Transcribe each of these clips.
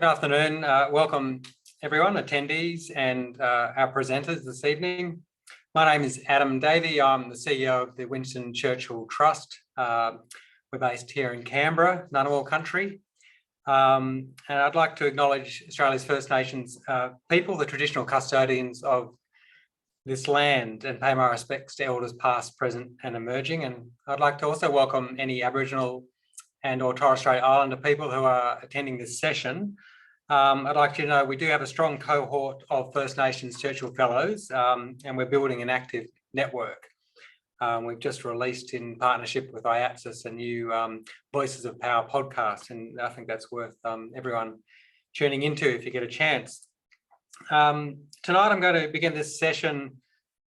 Good afternoon. Welcome everyone, attendees and our presenters this evening. My name is Adam Davey. I'm the CEO of the Winston Churchill Trust. We're based here in Canberra, Ngunnawal country. And I'd like to acknowledge Australia's First Nations people, the traditional custodians of this land, and pay my respects to elders past, present and emerging. And I'd like to also welcome any Aboriginal and or Torres Strait Islander people who are attending this session. I'd like you to know we do have a strong cohort of First Nations Churchill Fellows, and we're building an active network. We've just released in partnership with IAPSIS a new Voices of Power podcast, and I think that's worth everyone tuning into if you get a chance. Tonight I'm going to begin this session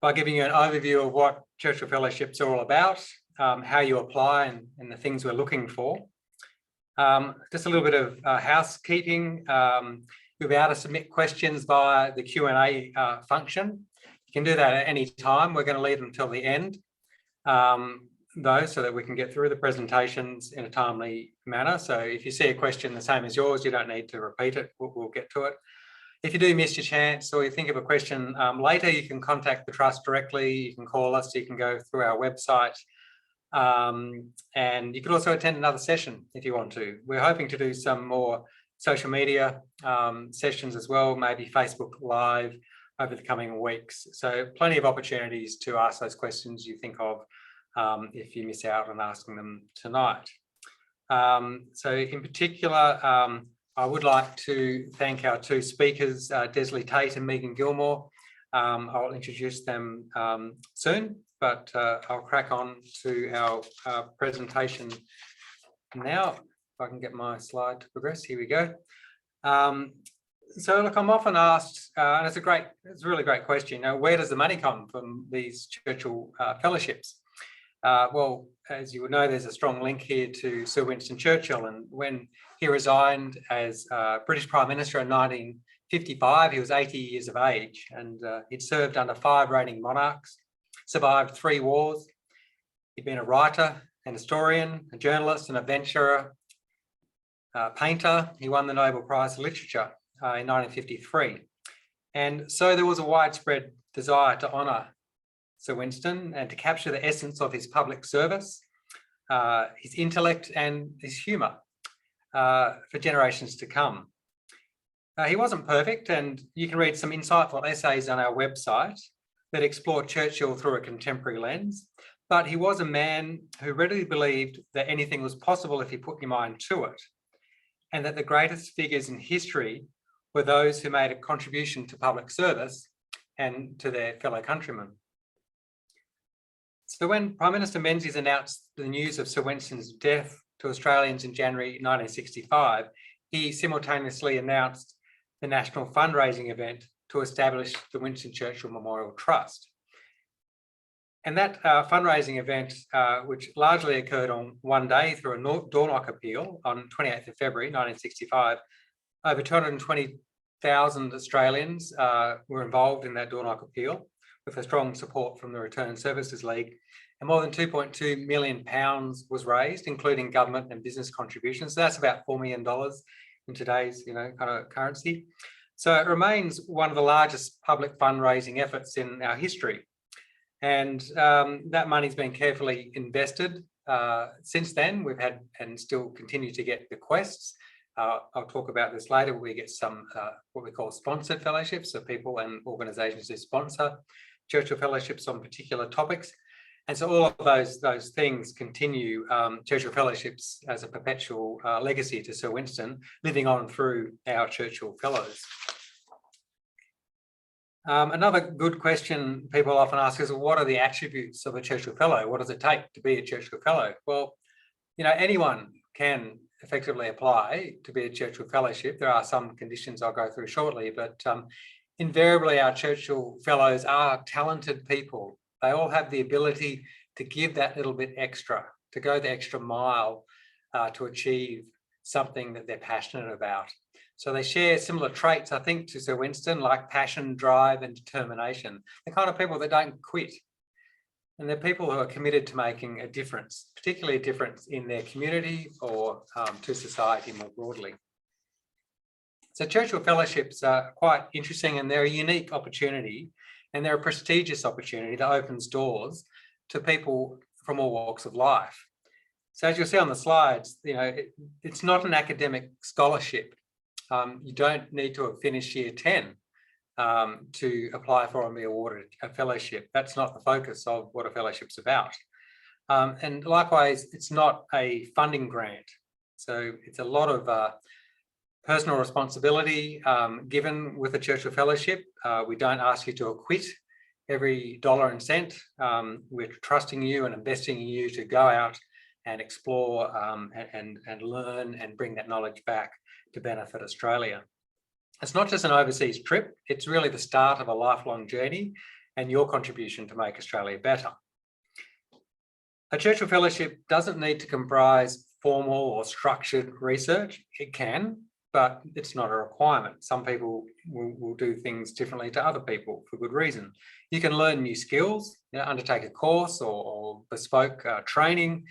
by giving you an overview of what Churchill Fellowships are all about, how you apply and the things we're looking for. Just a little bit of housekeeping. You'll be able to submit questions via the Q&A function. You can do that at any time. We're going to leave them until the end, though, so that we can get through the presentations in a timely manner. So if you see a question the same as yours, you don't need to repeat it. We'll get to it. If you do miss your chance or you think of a question later, you can contact the Trust directly. You can call us. You can go through our website. And you could also attend another session if you want to. We're hoping to do some more social media sessions as well, maybe Facebook Live over the coming weeks. So plenty of opportunities to ask those questions you think of if you miss out on asking them tonight. So in particular, I would like to thank our two speakers, Desilee Tait and Gilmore. I'll introduce them soon, but I'll crack on to our presentation now. If I can get my slide to progress, here we go. So look, I'm often asked, and it's a really great question, where does the money come from these Churchill Fellowships? Well, as you would know, there's a strong link here to Sir Winston Churchill, and when he resigned as British Prime Minister in 1955, he was 80 years of age, and he'd served under 5 reigning monarchs, survived 3 wars. He'd been a writer, an historian, a journalist, an adventurer, a painter. He won the Nobel Prize for Literature in 1953. And so there was a widespread desire to honour Sir Winston and to capture the essence of his public service, his intellect and his humour for generations to come. He wasn't perfect, and you can read some insightful essays on our website that explore Churchill through a contemporary lens, but he was a man who readily believed that anything was possible if you put your mind to it, and that the greatest figures in history were those who made a contribution to public service and to their fellow countrymen. So when Prime Minister Menzies announced the news of Sir Winston's death to Australians in January 1965, he simultaneously announced the national fundraising event to establish the Winston Churchill Memorial Trust. And that fundraising event, which largely occurred on one day through a door knock appeal on 28th of February 1965, over 220,000 Australians were involved in that door knock appeal, with a strong support from the Return Services League, and more than £2.2 million was raised, including government and business contributions. So that's about $4 million in today's, kind of currency. So it remains one of the largest public fundraising efforts in our history. And that money's been carefully invested. Since then, we've had and still continue to get bequests. I'll talk about this later. We get some what we call sponsored fellowships, so people and organisations who sponsor Churchill Fellowships on particular topics. And so all of those things continue Churchill Fellowships as a perpetual legacy to Sir Winston, living on through our Churchill Fellows. Another good question people often ask is, what are the attributes of a Churchill Fellow? What does it take to be a Churchill Fellow? Well, anyone can effectively apply to be a Churchill Fellowship. There are some conditions I'll go through shortly, but invariably our Churchill Fellows are talented people. They all have the ability to give that little bit extra, to go the extra mile to achieve something that they're passionate about. So they share similar traits, I think, to Sir Winston, like passion, drive and determination. The kind of people that don't quit. And they're people who are committed to making a difference, particularly a difference in their community or to society more broadly. So Churchill Fellowships are quite interesting, and they're a unique opportunity, and they're a prestigious opportunity that opens doors to people from all walks of life. So as you'll see on the slides, it's not an academic scholarship. You don't need to have finished year 10 to apply for and be awarded a fellowship. That's not the focus of what a fellowship's about. And likewise, it's not a funding grant. So it's a lot of personal responsibility given with the Churchill Fellowship. We don't ask you to acquit every dollar and cent. We're trusting you and investing in you to go out and explore and learn and bring that knowledge back to benefit Australia. It's not just an overseas trip, it's really the start of a lifelong journey and your contribution to make Australia better. A Churchill Fellowship doesn't need to comprise formal or structured research. It can, but it's not a requirement. Some people will do things differently to other people for good reason. You can learn new skills, undertake a course or bespoke training.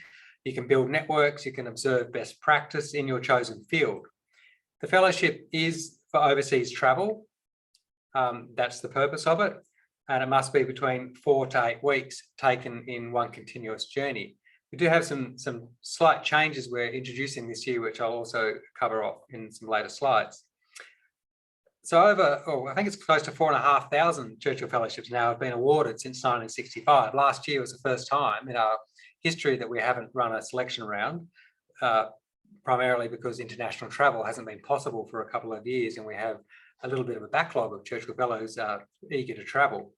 You can build networks, you can observe best practice in your chosen field. The fellowship is for overseas travel. That's the purpose of it. And it must be between 4 to 8 weeks taken in one continuous journey. We do have some slight changes we're introducing this year, which I'll also cover off in some later slides. So I think it's close to 4,500 Churchill Fellowships now have been awarded since 1965. Last year was the first time in our history that we haven't run a selection round, primarily because international travel hasn't been possible for a couple of years, and we have a little bit of a backlog of Churchill Fellows eager to travel.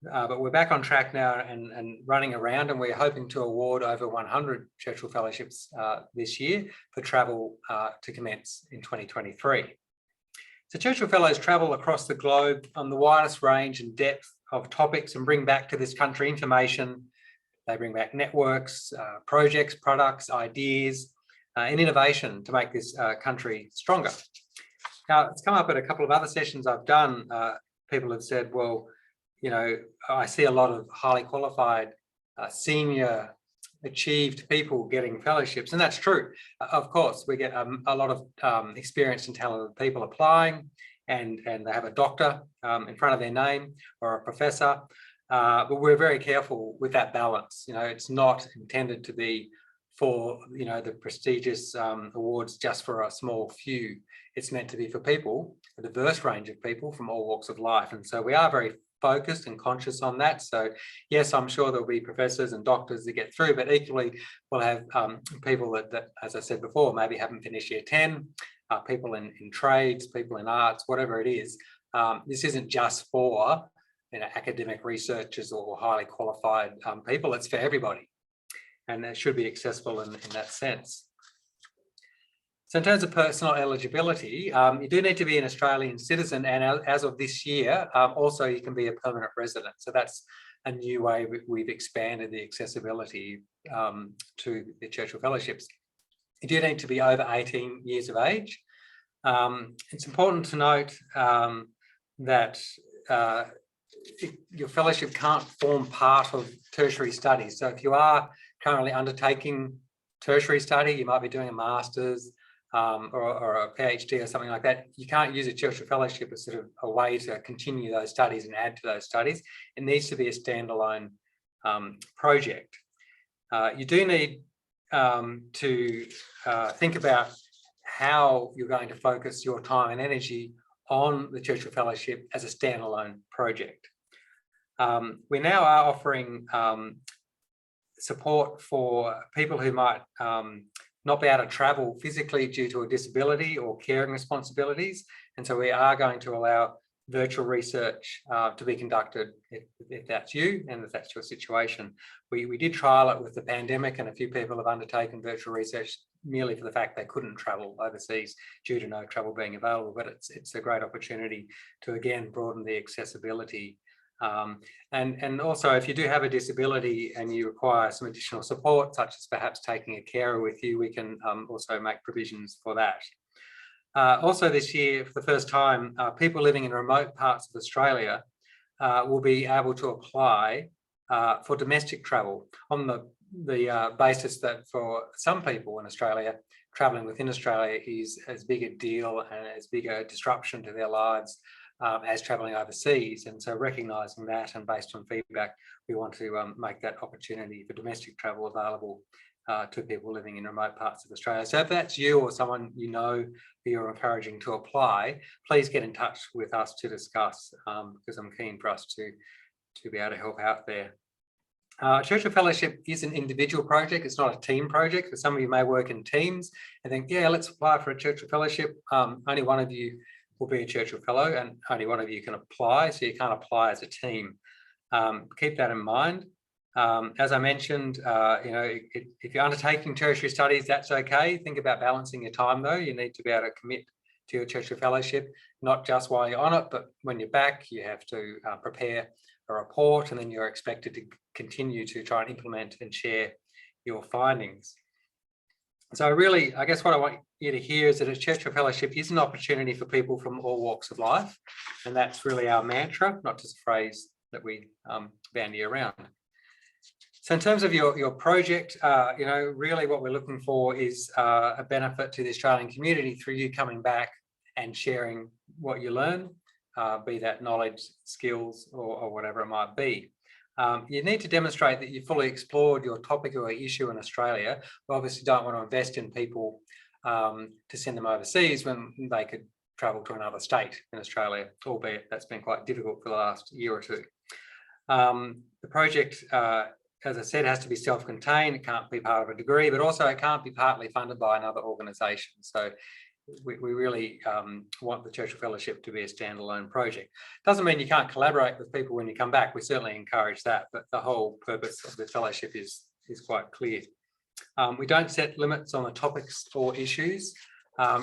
But we're back on track now and running around, and we're hoping to award over 100 Churchill Fellowships this year for travel to commence in 2023. So Churchill Fellows travel across the globe on the widest range and depth of topics and bring back to this country information. They bring back networks, projects, products, ideas, and innovation to make this country stronger. Now, it's come up at a couple of other sessions I've done. People have said, well, I see a lot of highly qualified, senior, achieved people getting fellowships, and that's true. Of course, we get a lot of experienced and talented people applying, and they have a doctor in front of their name or a professor, but we're very careful with that balance. It's not intended to be for the prestigious awards just for a small few. It's meant to be for people, a diverse range of people from all walks of life, and so we are very focused and conscious on that. So yes, I'm sure there'll be professors and doctors that get through, but equally we'll have people that, as I said before, maybe haven't finished year 10, people in trades, people in arts, whatever it is. This isn't just for academic researchers or highly qualified people, it's for everybody. And it should be accessible in that sense. So in terms of personal eligibility, you do need to be an Australian citizen, and as of this year, also you can be a permanent resident. So that's a new way we've expanded the accessibility to the Churchill Fellowships. You do need to be over 18 years of age. It's important to note that your fellowship can't form part of tertiary studies. So if you are currently undertaking tertiary study, you might be doing a master's or a PhD or something like that, you can't use a Churchill Fellowship as sort of a way to continue those studies and add to those studies. It needs to be a standalone project. You do need to think about how you're going to focus your time and energy on the Churchill Fellowship as a standalone project. We now are offering support for people who might not be able to travel physically due to a disability or caring responsibilities. And so we are going to allow virtual research to be conducted if that's you and if that's your situation. We did trial it with the pandemic, and a few people have undertaken virtual research merely for the fact they couldn't travel overseas due to no travel being available, but it's a great opportunity to again broaden the accessibility. And also, if you do have a disability and you require some additional support, such as perhaps taking a carer with you, we can also make provisions for that. Also this year, for the first time, people living in remote parts of Australia will be able to apply for domestic travel. On the basis that for some people in Australia, travelling within Australia is as big a deal and as big a disruption to their lives as travelling overseas. And so recognising that, and based on feedback, we want to make that opportunity for domestic travel available to people living in remote parts of Australia. So if that's you or someone you know who you're encouraging to apply, please get in touch with us to discuss, because I'm keen for us to be able to help out there. Churchill Fellowship is an individual project. It's not a team project. Some of you may work in teams and think, yeah, let's apply for a Churchill Fellowship. Only one of you will be a Churchill Fellow and only one of you can apply, so you can't apply as a team. Keep that in mind. As I mentioned, if you're undertaking tertiary studies, that's okay. Think about balancing your time though. You need to be able to commit to your Churchill Fellowship, not just while you're on it, but when you're back, you have to prepare a report, and then you're expected to continue to try and implement and share your findings. So really, I guess what I want you to hear is that a Churchill Fellowship is an opportunity for people from all walks of life. And that's really our mantra, not just a phrase that we bandy around. So in terms of your project, really what we're looking for is a benefit to the Australian community through you coming back and sharing what you learn, be that knowledge, skills, or whatever it might be. You need to demonstrate that you fully explored your topic or issue in Australia. We obviously don't want to invest in people to send them overseas when they could travel to another state in Australia, albeit that's been quite difficult for the last year or two. The project, as I said, has to be self-contained. It can't be part of a degree, but also it can't be partly funded by another organisation. So we really want the Churchill Fellowship to be a standalone project. Doesn't mean you can't collaborate with people when you come back. We certainly encourage that, but the whole purpose of the fellowship is quite clear. We don't set limits on the topics or issues.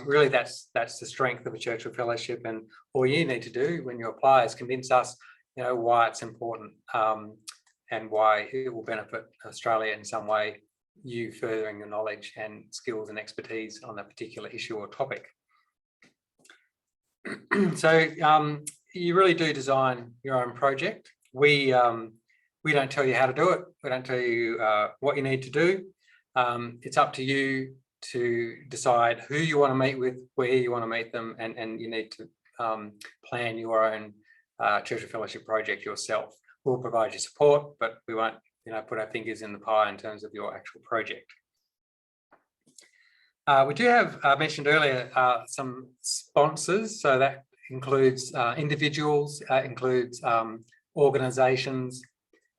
Really, that's the strength of a Churchill Fellowship, and all you need to do when you apply is convince us, why it's important and why it will benefit Australia in some way, you furthering your knowledge and skills and expertise on that particular issue or topic. So you really do design your own project. We don't tell you how to do it. We don't tell you what you need to do. It's up to you to decide who you want to meet with, where you want to meet them, and you need to plan your own Churchill Fellowship project yourself. We'll provide you support, but we won't put our fingers in the pie in terms of your actual project. We do have, I mentioned earlier, some sponsors. So that includes individuals, includes organisations,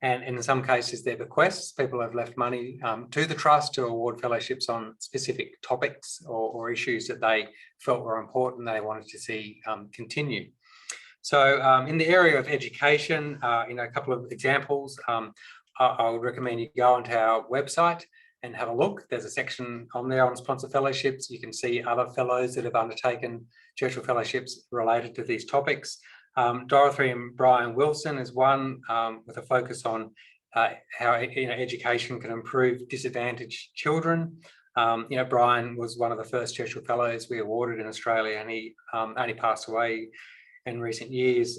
and in some cases their bequests. People have left money to the Trust to award fellowships on specific topics or issues that they felt were important, they wanted to see continue. So in the area of education, a couple of examples. I would recommend you go onto our website and have a look. There's a section on there on sponsor fellowships. You can see other fellows that have undertaken Churchill Fellowships related to these topics. Dorothy and Brian Wilson is one with a focus on how education can improve disadvantaged children. Brian was one of the first Churchill Fellows we awarded in Australia, and he only passed away in recent years.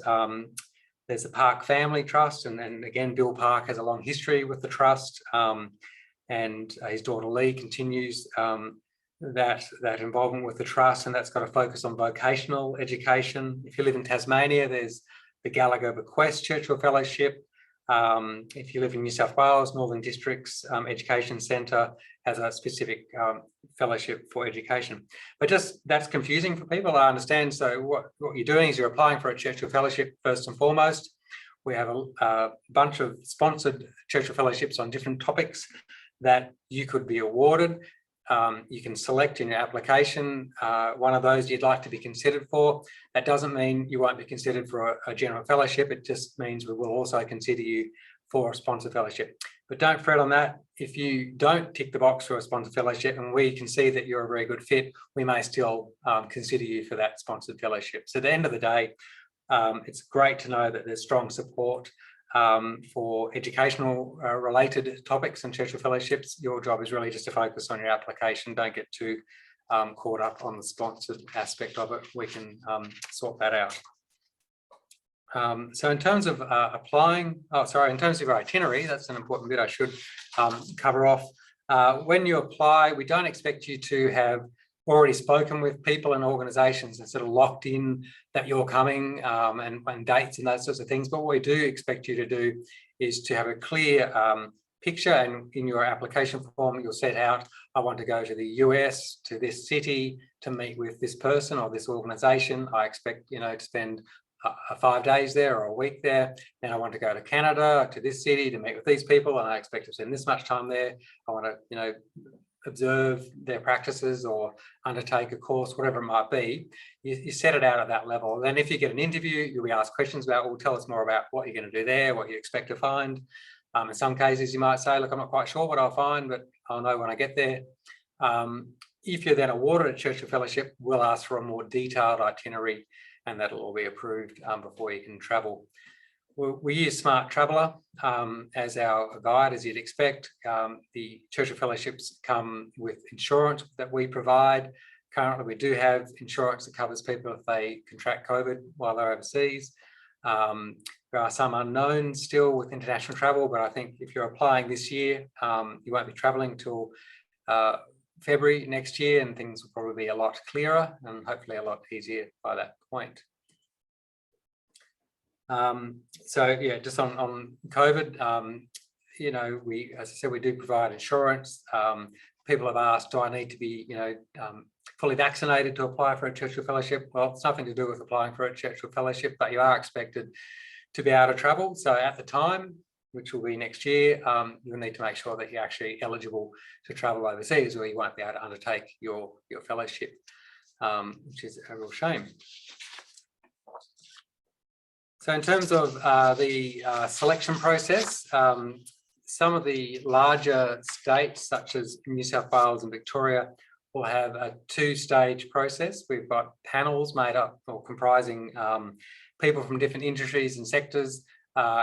There's the Park Family Trust, and again, Bill Park has a long history with the Trust, and his daughter Lee continues that involvement with the Trust, and that's got a focus on vocational education. If you live in Tasmania, there's the Gallagher Bequest Churchill Fellowship. If you live in New South Wales, Northern Districts Education Centre has a specific fellowship for education. But just that's confusing for people, I understand. So what you're doing is you're applying for a Churchill Fellowship first and foremost. We have a bunch of sponsored Churchill Fellowships on different topics that you could be awarded. You can select in your application one of those you'd like to be considered for. That doesn't mean you won't be considered for a general fellowship. It just means we will also consider you for a sponsored fellowship. But don't fret on that. If you don't tick the box for a sponsored fellowship and we can see that you're a very good fit, we may still consider you for that sponsored fellowship. So at the end of the day, it's great to know that there's strong support for educational related topics and Churchill Fellowships. Your job is really just to focus on your application. Don't get too caught up on the sponsored aspect of it. We can sort that out. So in terms of applying, in terms of your itinerary, that's an important bit I should cover off. When you apply, we don't expect you to have already spoken with people and organisations and sort of locked in that you're coming and dates and those sorts of things. But what we do expect you to do is to have a clear picture, and in your application form, you'll set out, I want to go to the US, to this city, to meet with this person or this organisation. I expect, to spend 5 days there or a week there. Then I want to go to Canada, to this city, to meet with these people, and I expect to spend this much time there. I want to, observe their practices or undertake a course, whatever it might be. You set it out at that level. Then if you get an interview, you'll be asked questions about, well, tell us more about what you're going to do there, what you expect to find. In some cases, you might say, look, I'm not quite sure what I'll find, but I'll know when I get there. If you're then awarded a Churchill Fellowship, we'll ask for a more detailed itinerary, and that'll all be approved before you can travel. We use Smart Traveller as our guide, as you'd expect. The Churchill Fellowships come with insurance that we provide. Currently, we do have insurance that covers people if they contract COVID while they're overseas. There are some unknowns still with international travel, but I think if you're applying this year, you won't be travelling till February next year, and things will probably be a lot clearer and hopefully a lot easier by that point. Just on COVID, as I said, we do provide insurance. People have asked, do I need to be, fully vaccinated to apply for a Churchill Fellowship? Well, it's nothing to do with applying for a Churchill Fellowship, but you are expected to be able to travel. So at the time, which will be next year, you'll need to make sure that you're actually eligible to travel overseas, or you won't be able to undertake your fellowship, which is a real shame. So in terms of the selection process, some of the larger states, such as New South Wales and Victoria, will have a two-stage process. We've got panels made up or comprising people from different industries and sectors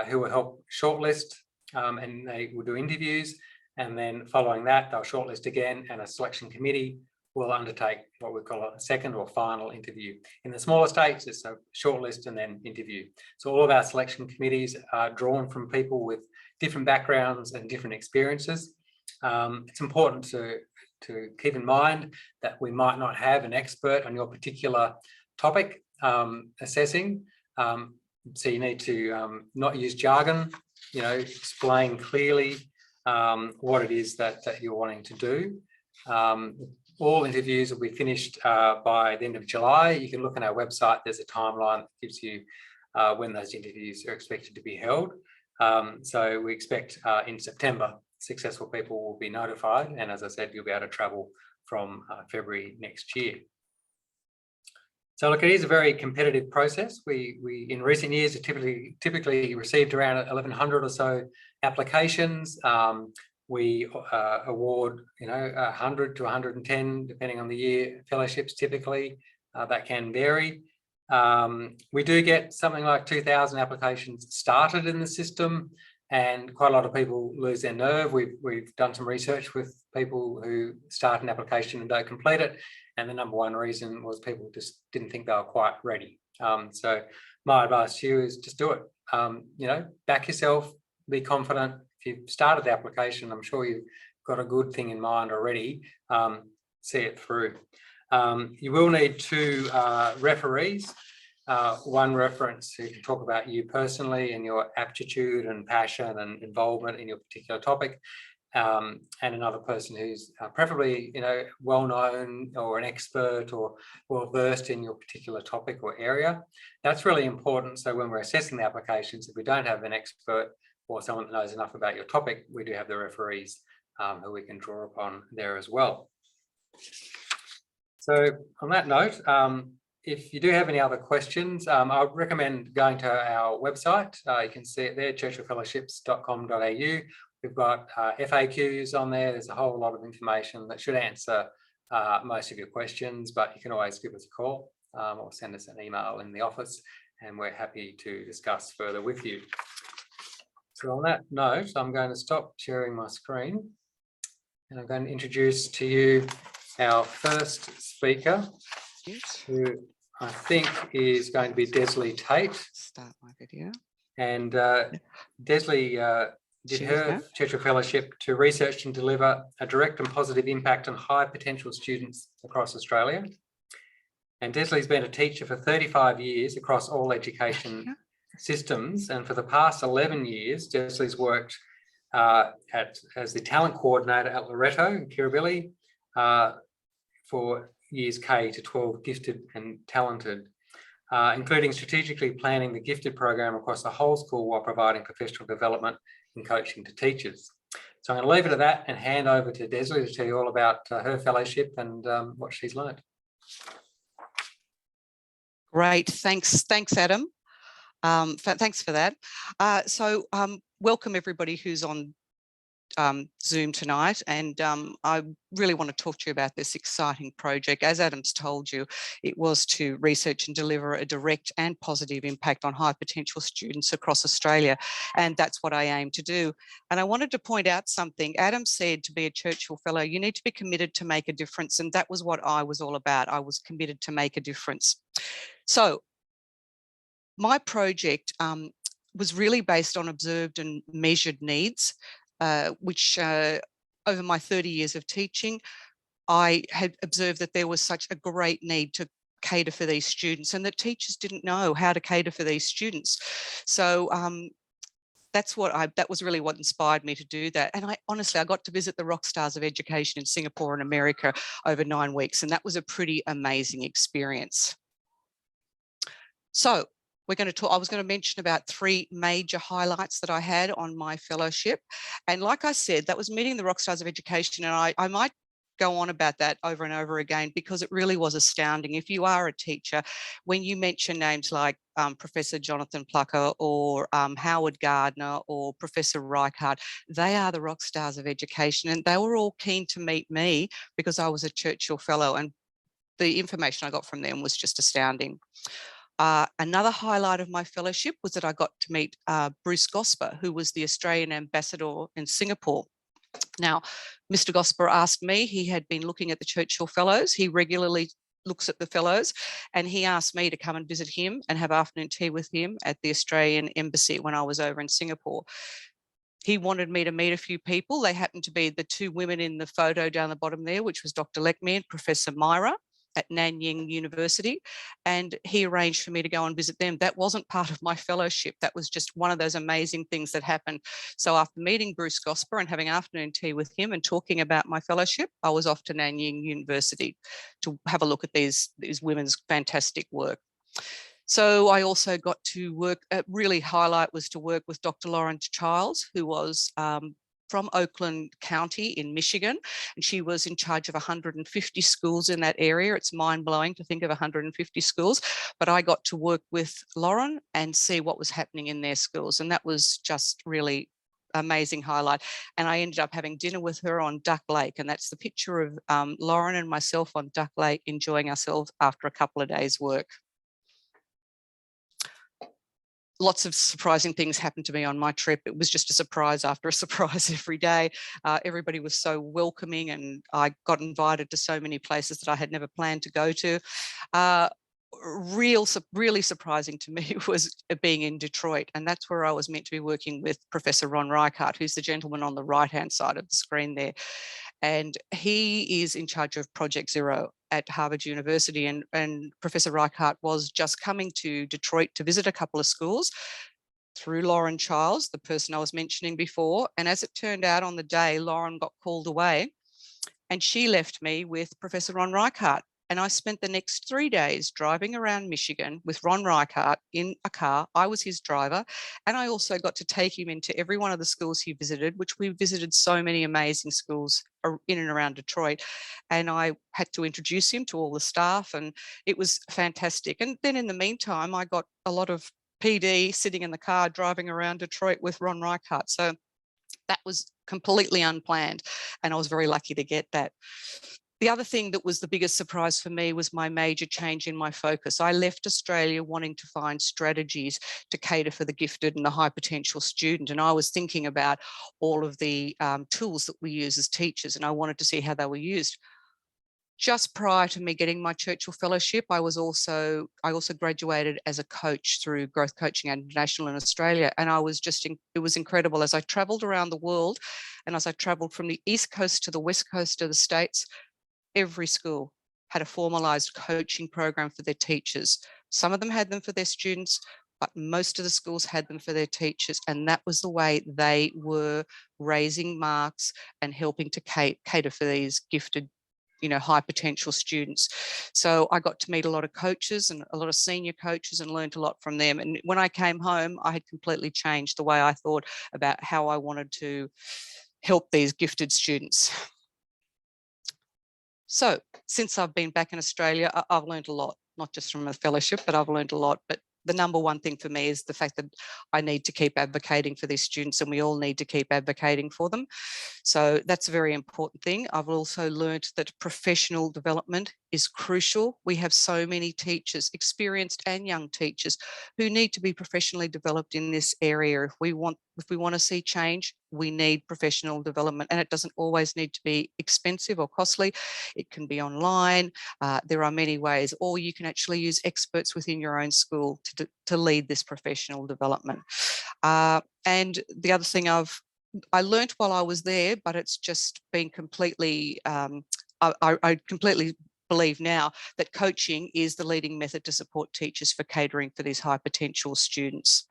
who will help shortlist, and they will do interviews. And then following that, they'll shortlist again, and a selection committee will undertake what we call a second or final interview. In the smaller states, it's a shortlist and then interview. So all of our selection committees are drawn from people with different backgrounds and different experiences. It's important to keep in mind that we might not have an expert on your particular topic assessing. So you need to not use jargon, explain clearly what it is that you're wanting to do. All interviews will be finished by the end of July. You can look on our website. There's a timeline that gives you when those interviews are expected to be held. So we expect in September, successful people will be notified. And as I said, you'll be able to travel from February next year. So look, it is a very competitive process. We in recent years have typically received around 1,100 or so applications. We award, 100 to 110, depending on the year, fellowships typically. That can vary. We do get something like 2,000 applications started in the system, and quite a lot of people lose their nerve. We've done some research with people who start an application and don't complete it, and the number one reason was people just didn't think they were quite ready. So my advice to you is just do it. Back yourself, be confident. If you've started the application, I'm sure you've got a good thing in mind already. See it through. You will need two referees. One reference who can talk about you personally and your aptitude and passion and involvement in your particular topic, and another person who's preferably well-known or an expert or well-versed in your particular topic or area. That's really important. So when we're assessing the applications, if we don't have an expert or someone that knows enough about your topic, we do have the referees who we can draw upon there as well. So on that note, if you do have any other questions, I would recommend going to our website. You can see it there, churchillfellowships.com.au. We've got FAQs on there. There's a whole lot of information that should answer most of your questions, but you can always give us a call or send us an email in the office, and we're happy to discuss further with you. So on that note, I'm going to stop sharing my screen, and I'm going to introduce to you our first speaker, who I think, is going to be Desilee Tait. Start my video. And Desilee did her Churchill Fellowship to research and deliver a direct and positive impact on high potential students across Australia. And Desilee's been a teacher for 35 years across all education systems. And for the past 11 years, Desilee's worked as the talent coordinator at Loreto in Kirribilli for years K to 12 gifted and talented, including strategically planning the gifted program across the whole school while providing professional development and coaching to teachers. So I'm going to leave it at that and hand over to Desilee to tell you all about her fellowship and what she's learned. Great, thanks Adam. Thanks for that. Welcome everybody who's on Zoom tonight, and I really want to talk to you about this exciting project. As Adam's told you, it was to research and deliver a direct and positive impact on high potential students across Australia, and that's what I aim to do. And I wanted to point out something. Adam said to be a Churchill Fellow, you need to be committed to make a difference, and that was what I was all about. I was committed to make a difference. So my project was really based on observed and measured needs, which over my 30 years of teaching, I had observed that there was such a great need to cater for these students, and that teachers didn't know how to cater for these students. So that was really what inspired me to do that. And honestly, I got to visit the rock stars of education in Singapore and America over 9 weeks, and that was a pretty amazing experience. So I was going to mention about 3 major highlights that I had on my fellowship. And like I said, that was meeting the rock stars of education. And I might go on about that over and over again, because it really was astounding. If you are a teacher, when you mention names like Professor Jonathan Plucker or Howard Gardner or Professor Reichardt, they are the rock stars of education. And they were all keen to meet me because I was a Churchill Fellow, and the information I got from them was just astounding. Another highlight of my fellowship was that I got to meet Bruce Gosper, who was the Australian ambassador in Singapore. Now, Mr. Gosper asked me, he had been looking at the Churchill Fellows. He regularly looks at the Fellows, and he asked me to come and visit him and have afternoon tea with him at the Australian Embassy when I was over in Singapore. He wanted me to meet a few people. They happened to be the 2 women in the photo down the bottom there, which was Dr. Leckme and Professor Myra at Nanyang University, and he arranged for me to go and visit them. That wasn't part of my fellowship. That was just one of those amazing things that happened. So after meeting Bruce Gosper and having afternoon tea with him and talking about my fellowship, I was off to Nanyang University to have a look at these women's fantastic work. So I also got to work, really highlight was to work with Dr. Lauren Childs, who was from Oakland County in Michigan, and she was in charge of 150 schools in that area. It's mind-blowing to think of 150 schools, but I got to work with Lauren and see what was happening in their schools, and that was just really amazing highlight. And I ended up having dinner with her on Duck Lake, and that's the picture of Lauren and myself on Duck Lake enjoying ourselves after a couple of days' work. Lots of surprising things happened to me on my trip. It was just a surprise after a surprise every day. Everybody was so welcoming, and I got invited to so many places that I had never planned to go to. Really surprising to me was being in Detroit, and that's where I was meant to be working with Professor Ron Reichardt, who's the gentleman on the right-hand side of the screen there. And he is in charge of Project Zero at Harvard University, and Professor Reichardt was just coming to Detroit to visit a couple of schools through Lauren Childs, the person I was mentioning before. And as it turned out, on the day, Lauren got called away, and she left me with Professor Ron Reichardt. And I spent the next 3 days driving around Michigan with Ron Reichardt in a car. I was his driver. And I also got to take him into every one of the schools he visited, which we visited so many amazing schools in and around Detroit. And I had to introduce him to all the staff, and it was fantastic. And then in the meantime, I got a lot of PD sitting in the car driving around Detroit with Ron Reichardt. So that was completely unplanned, and I was very lucky to get that. The other thing that was the biggest surprise for me was my major change in my focus. I left Australia wanting to find strategies to cater for the gifted and the high potential student. And I was thinking about all of the tools that we use as teachers, and I wanted to see how they were used. Just prior to me getting my Churchill Fellowship, I also graduated as a coach through Growth Coaching International in Australia. And it was incredible as I traveled around the world, and as I traveled from the East Coast to the West Coast of the States, every school had a formalized coaching program for their teachers. Some of them had them for their students, but most of the schools had them for their teachers. And that was the way they were raising marks and helping to cater for these gifted, high potential students. So I got to meet a lot of coaches and a lot of senior coaches and learned a lot from them. And when I came home, I had completely changed the way I thought about how I wanted to help these gifted students. So since I've been back in Australia, I've learned a lot, not just from a fellowship, but I've learned a lot. But the number one thing for me is the fact that I need to keep advocating for these students, and we all need to keep advocating for them. So that's a very important thing. I've also learned that professional development is crucial. We have so many teachers, experienced and young teachers, who need to be professionally developed in this area. If we want to see change, we need professional development, and it doesn't always need to be expensive or costly. It can be online. There are many ways, or you can actually use experts within your own school to lead this professional development. And the other thing I learned while I was there, but it's just been completely, I completely believe now that coaching is the leading method to support teachers for catering for these high potential students.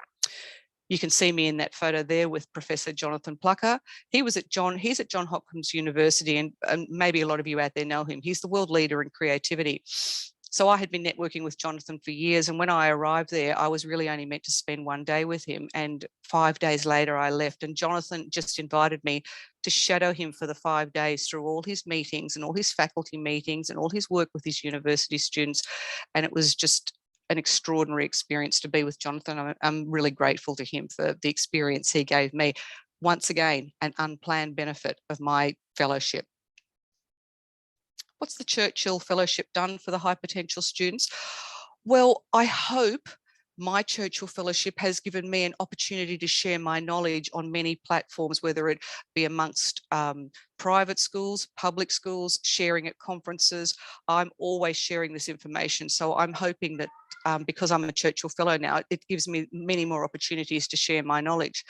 You can see me in that photo there with Professor Jonathan Plucker. He's at Johns Hopkins University, and maybe a lot of you out there know him. He's the world leader in creativity. So I had been networking with Jonathan for years, and when I arrived there, I was really only meant to spend one day with him, and 5 days later I left, and Jonathan just invited me to shadow him for the 5 days through all his meetings and all his faculty meetings and all his work with his university students, and it was just an extraordinary experience to be with Jonathan. I'm really grateful to him for the experience he gave me. Once again, an unplanned benefit of my fellowship. What's the Churchill Fellowship done for the high potential students? Well, I hope my Churchill Fellowship has given me an opportunity to share my knowledge on many platforms, whether it be amongst private schools, public schools, sharing at conferences. I'm always sharing this information. So I'm hoping that because I'm a Churchill Fellow now, it gives me many more opportunities to share my knowledge.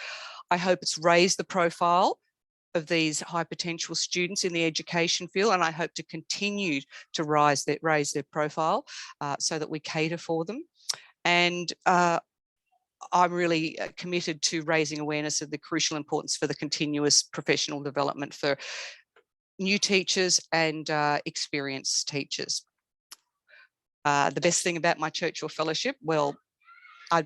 I hope it's raised the profile of these high potential students in the education field, and I hope to continue to raise their profile so that we cater for them. And I'm really committed to raising awareness of the crucial importance for the continuous professional development for new teachers and experienced teachers. The best thing about my Churchill Fellowship, well, I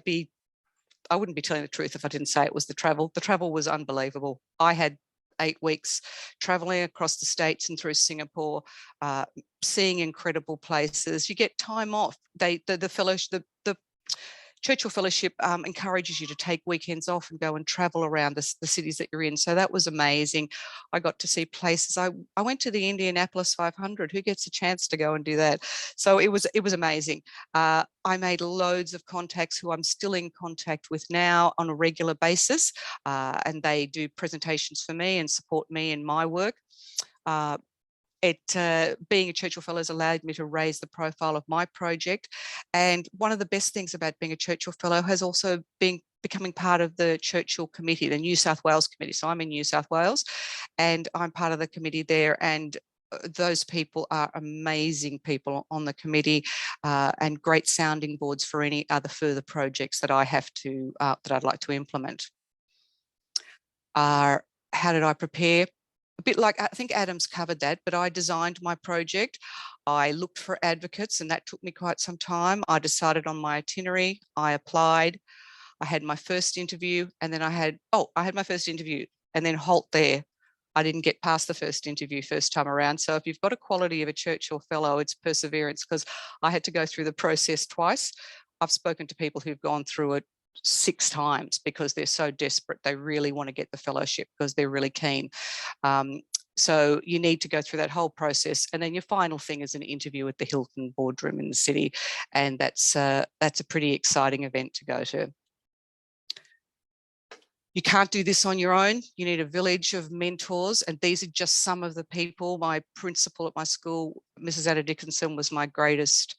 wouldn't be telling the truth if I didn't say it was the travel. The travel was unbelievable. I had 8 weeks traveling across the States and through Singapore, seeing incredible places. You get time off. The Churchill Fellowship encourages you to take weekends off and go and travel around the cities that you're in. So that was amazing. I got to see places. I went to the Indianapolis 500. Who gets a chance to go and do that? So it was amazing. I made loads of contacts who I'm still in contact with now on a regular basis, and they do presentations for me and support me in my work. Being a Churchill Fellows allowed me to raise the profile of my project. And one of the best things about being a Churchill Fellow has also been becoming part of the Churchill Committee, the New South Wales Committee. So I'm in New South Wales and I'm part of the committee there, and those people are amazing people on the committee and great sounding boards for any other further projects that I have to, that I'd like to implement. How did I prepare? A bit like, I think Adam's covered that, but I designed my project. I looked for advocates, and that took me quite some time. I decided on my itinerary. I applied. I had my first interview, and then I had my first interview, and then halt there. I didn't get past the first interview first time around. So if you've got a quality of a Churchill Fellow, it's perseverance, because I had to go through the process twice. I've spoken to people who've gone through it 6 times because they're so desperate. They really want to get the fellowship because they're really keen. So you need to go through that whole process. And then your final thing is an interview at the Hilton boardroom in the city. And that's a pretty exciting event to go to. You can't do this on your own. You need a village of mentors. And these are just some of the people. My principal at my school, Mrs. Ada Dickinson, was my greatest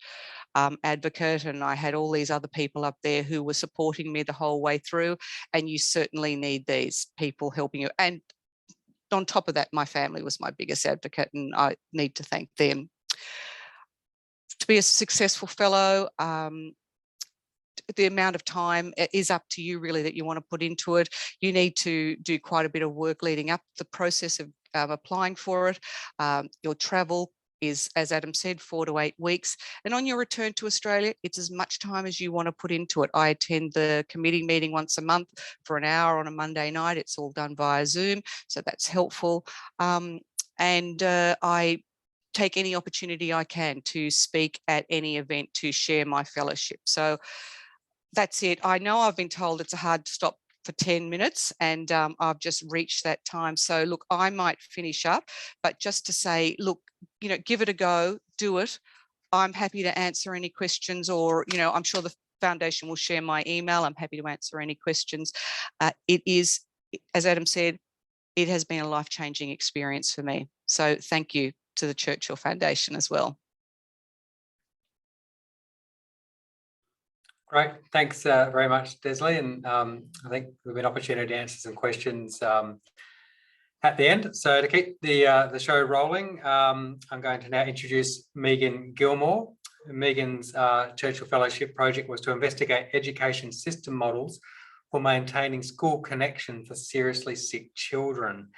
advocate. And I had all these other people up there who were supporting me the whole way through. And you certainly need these people helping you. And on top of that, my family was my biggest advocate, and I need to thank them. To be a successful fellow, the amount of time is up to you really that you want to put into it. You need to do quite a bit of work leading up the process of applying for it. Your travel is, as Adam said, 4 to 8 weeks. And on your return to Australia, it's as much time as you want to put into it. I attend the committee meeting once a month for an hour on a Monday night. It's all done via Zoom, so that's helpful. I take any opportunity I can to speak at any event to share my fellowship. So that's it. I know I've been told it's a hard stop for 10 minutes and I've just reached that time. So look, I might finish up, but just to say, look, you know, give it a go, do it. I'm happy to answer any questions, or, you know, I'm sure the foundation will share my email. I'm happy to answer any questions. It is, as Adam said, it has been a life-changing experience for me. So thank you to the Churchill Foundation as well. Great, thanks very much, Desilee. And I think there'll be an opportunity to answer some questions at the end. So to keep the show rolling, I'm going to now introduce Megan Gilmore. Megan's Churchill Fellowship project was to investigate education system models for maintaining school connection for seriously sick children.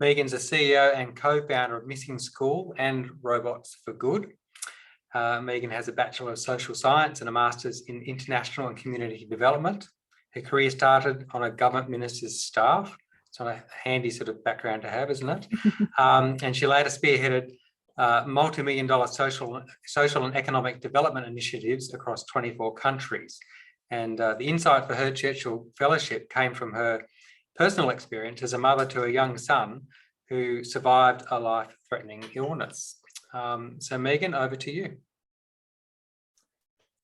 Megan's a CEO and co-founder of Missing School and Robots for Good. Megan has a Bachelor of Social Science and a Master's in International and Community Development. Her career started on a government minister's staff. It's not a handy sort of background to have, isn't it? And she later spearheaded multi-million-dollar social and economic development initiatives across 24 countries. And the insight for her Churchill Fellowship came from her personal experience as a mother to a young son who survived a life-threatening illness. So Megan, over to you.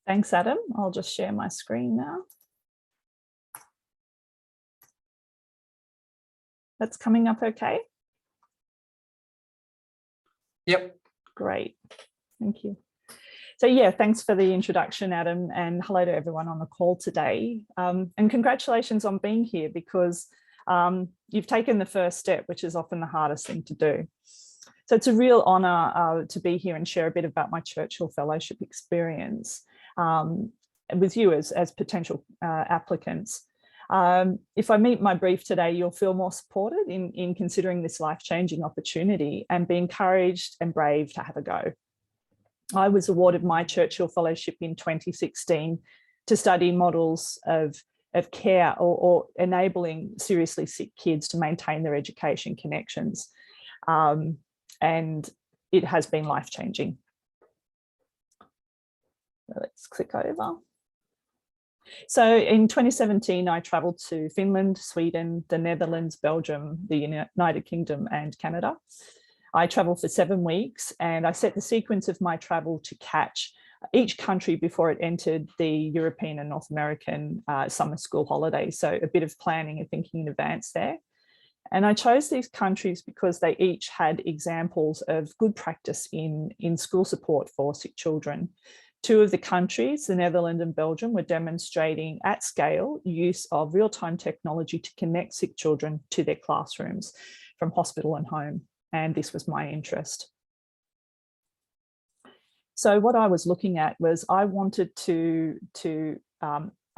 Thanks, Adam. I'll just share my screen now. That's coming up okay? Yep. Great. Thank you. So yeah, thanks for the introduction, Adam, and hello to everyone on the call today. And congratulations on being here, because you've taken the first step, which is often the hardest thing to do. So it's a real honour to be here and share a bit about my Churchill Fellowship experience with you as potential applicants. If I meet my brief today, you'll feel more supported in considering this life-changing opportunity and be encouraged and brave to have a go. I was awarded my Churchill Fellowship in 2016 to study models of care or enabling seriously sick kids to maintain their education connections. And it has been life-changing. Let's click over. So in 2017, I travelled to Finland, Sweden, the Netherlands, Belgium, the United Kingdom and Canada. I travelled for 7 weeks and I set the sequence of my travel to catch each country before it entered the European and North American summer school holidays. So a bit of planning and thinking in advance there. And I chose these countries because they each had examples of good practice in school support for sick children. 2 of the countries, the Netherlands and Belgium, were demonstrating at scale use of real-time technology to connect sick children to their classrooms from hospital and home. And this was my interest. So what I was looking at was I wanted to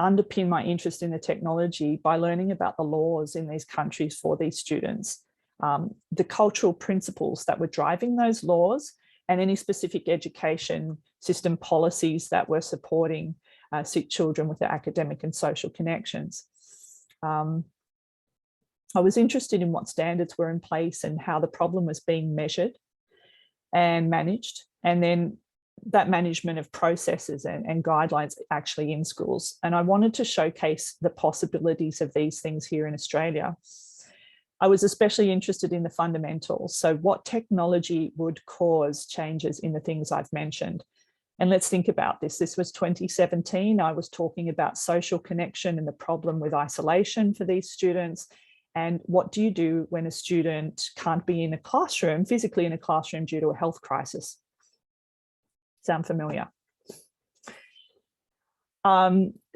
underpin my interest in the technology by learning about the laws in these countries for these students, the cultural principles that were driving those laws, and any specific education system policies that were supporting sick children with their academic and social connections. I was interested in what standards were in place and how the problem was being measured and managed, and then that management of processes and guidelines actually in schools. And I wanted to showcase the possibilities of these things here in Australia. I was especially interested in the fundamentals. So what technology would cause changes in the things I've mentioned. And let's think about this. This was 2017. I was talking about social connection and the problem with isolation for these students. And what do you do when a student can't be in a classroom, physically in a classroom due to a health crisis? Sound familiar?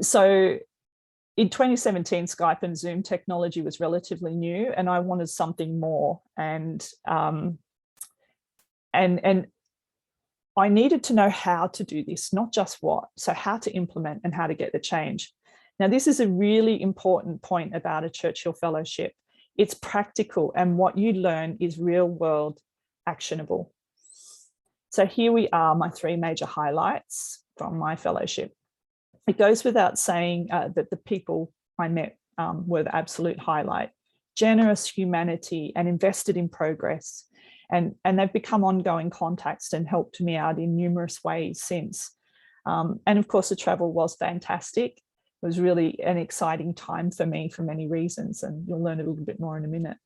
So in 2017, Skype and Zoom technology was relatively new, and I wanted something more. And I needed to know how to do this, not just what. So how to implement and how to get the change. Now, this is a really important point about a Churchill Fellowship. It's practical, and what you learn is real world actionable. So here we are, my 3 major highlights from my fellowship. It goes without saying that the people I met were the absolute highlight. Generous humanity and invested in progress. And they've become ongoing contacts and helped me out in numerous ways since. And of course, the travel was fantastic. It was really an exciting time for me for many reasons, and you'll learn a little bit more in a minute.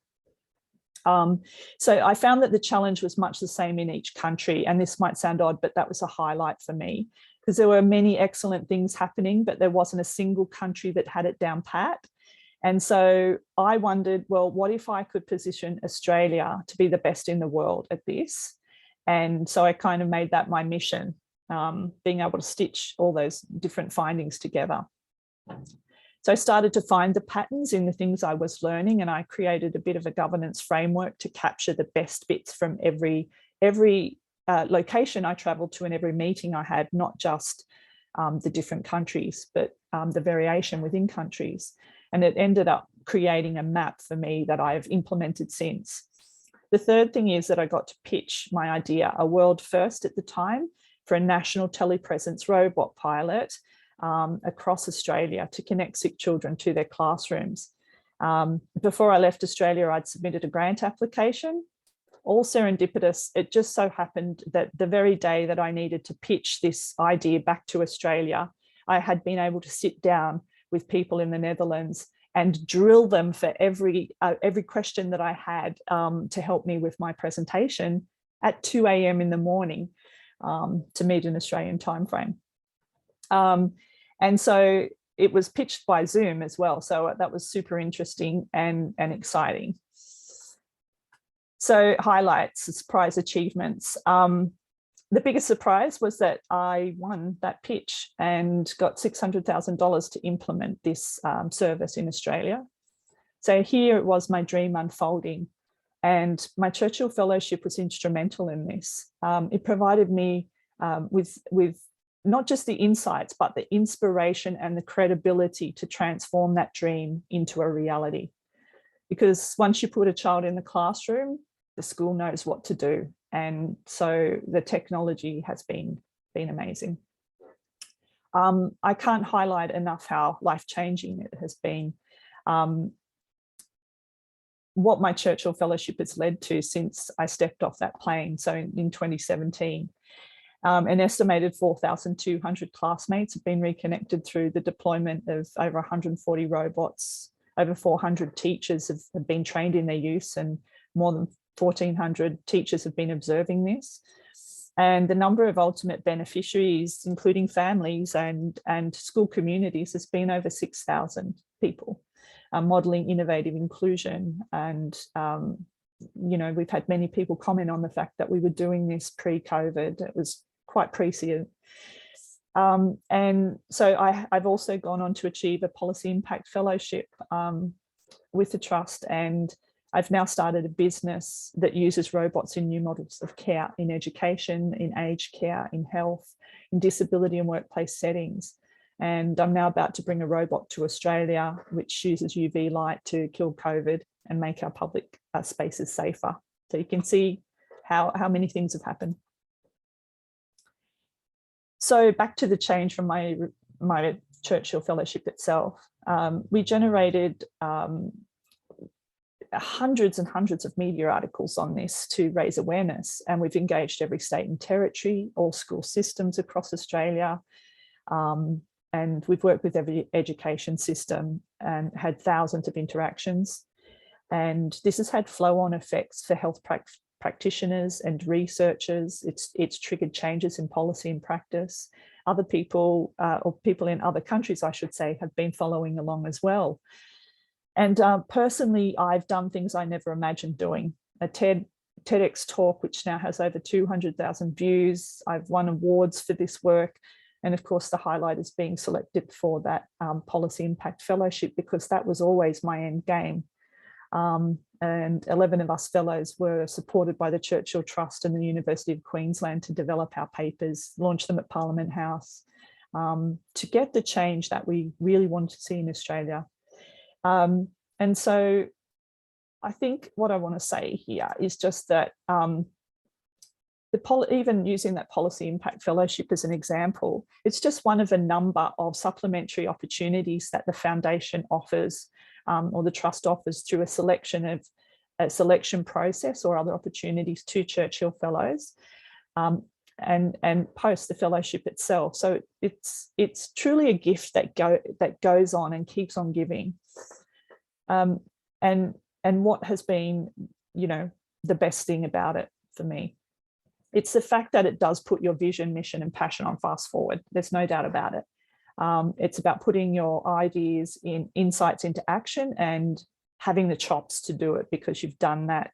So I found that the challenge was much the same in each country, and this might sound odd, but that was a highlight for me because there were many excellent things happening, but there wasn't a single country that had it down pat. And so I wondered, well, what if I could position Australia to be the best in the world at this? And so I kind of made that my mission, being able to stitch all those different findings together. So I started to find the patterns in the things I was learning, and I created a bit of a governance framework to capture the best bits from every location I traveled to and every meeting I had, not just the different countries, but the variation within countries. And it ended up creating a map for me that I've implemented since. The third thing is that I got to pitch my idea, a world first at the time, for a national telepresence robot pilot across Australia to connect sick children to their classrooms. Before I left Australia, I'd submitted a grant application. All serendipitous, it just so happened that the very day that I needed to pitch this idea back to Australia, I had been able to sit down with people in the Netherlands and drill them for every question that I had to help me with my presentation at 2 a.m. in the morning to meet an Australian timeframe. And so it was pitched by Zoom as well. So that was super interesting and exciting. So highlights, surprise achievements. The biggest surprise was that I won that pitch and got $600,000 to implement this service in Australia. So here it was my dream unfolding, and my Churchill Fellowship was instrumental in this. It provided me with not just the insights, but the inspiration and the credibility to transform that dream into a reality. Because once you put a child in the classroom, the school knows what to do. And so the technology has been amazing. I can't highlight enough how life-changing it has been. What my Churchill Fellowship has led to since I stepped off that plane, so in 2017. An estimated 4,200 classmates have been reconnected through the deployment of over 140 robots. Over 400 teachers have been trained in their use, and more than 1,400 teachers have been observing this. And the number of ultimate beneficiaries, including families and school communities, has been over 6,000 people, modelling innovative inclusion. And, you know, we've had many people comment on the fact that we were doing this pre-COVID. It was quite prescient. And so I've also gone on to achieve a Policy Impact Fellowship with the Trust, and I've now started a business that uses robots in new models of care, in education, in aged care, in health, in disability and workplace settings. And I'm now about to bring a robot to Australia, which uses UV light to kill COVID and make our public spaces safer. So you can see how many things have happened. So back to the change from my Churchill Fellowship itself. We generated hundreds and hundreds of media articles on this to raise awareness, and we've engaged every state and territory, all school systems across Australia, and we've worked with every education system and had thousands of interactions. And this has had flow-on effects for health practitioners and researchers. It's triggered changes in policy and practice. Other people, or people in other countries, I should say, have been following along as well. And personally, I've done things I never imagined doing. A TEDx talk, which now has over 200,000 views. I've won awards for this work. And of course, the highlight is being selected for that Policy Impact Fellowship, because that was always my end game. And 11 of us fellows were supported by the Churchill Trust and the University of Queensland to develop our papers, launch them at Parliament House, to get the change that we really wanted to see in Australia. And so I think what I want to say here is just that even using that Policy Impact Fellowship as an example, it's just one of a number of supplementary opportunities that the foundation offers, or the trust offers, through a selection process or other opportunities to Churchill Fellows, and post the fellowship itself. So it's truly a gift that goes on and keeps on giving. And what has been, the best thing about it for me, it's the fact that it does put your vision, mission, and passion on fast forward. There's no doubt about it. It's about putting your ideas insights into action and having the chops to do it, because you've done that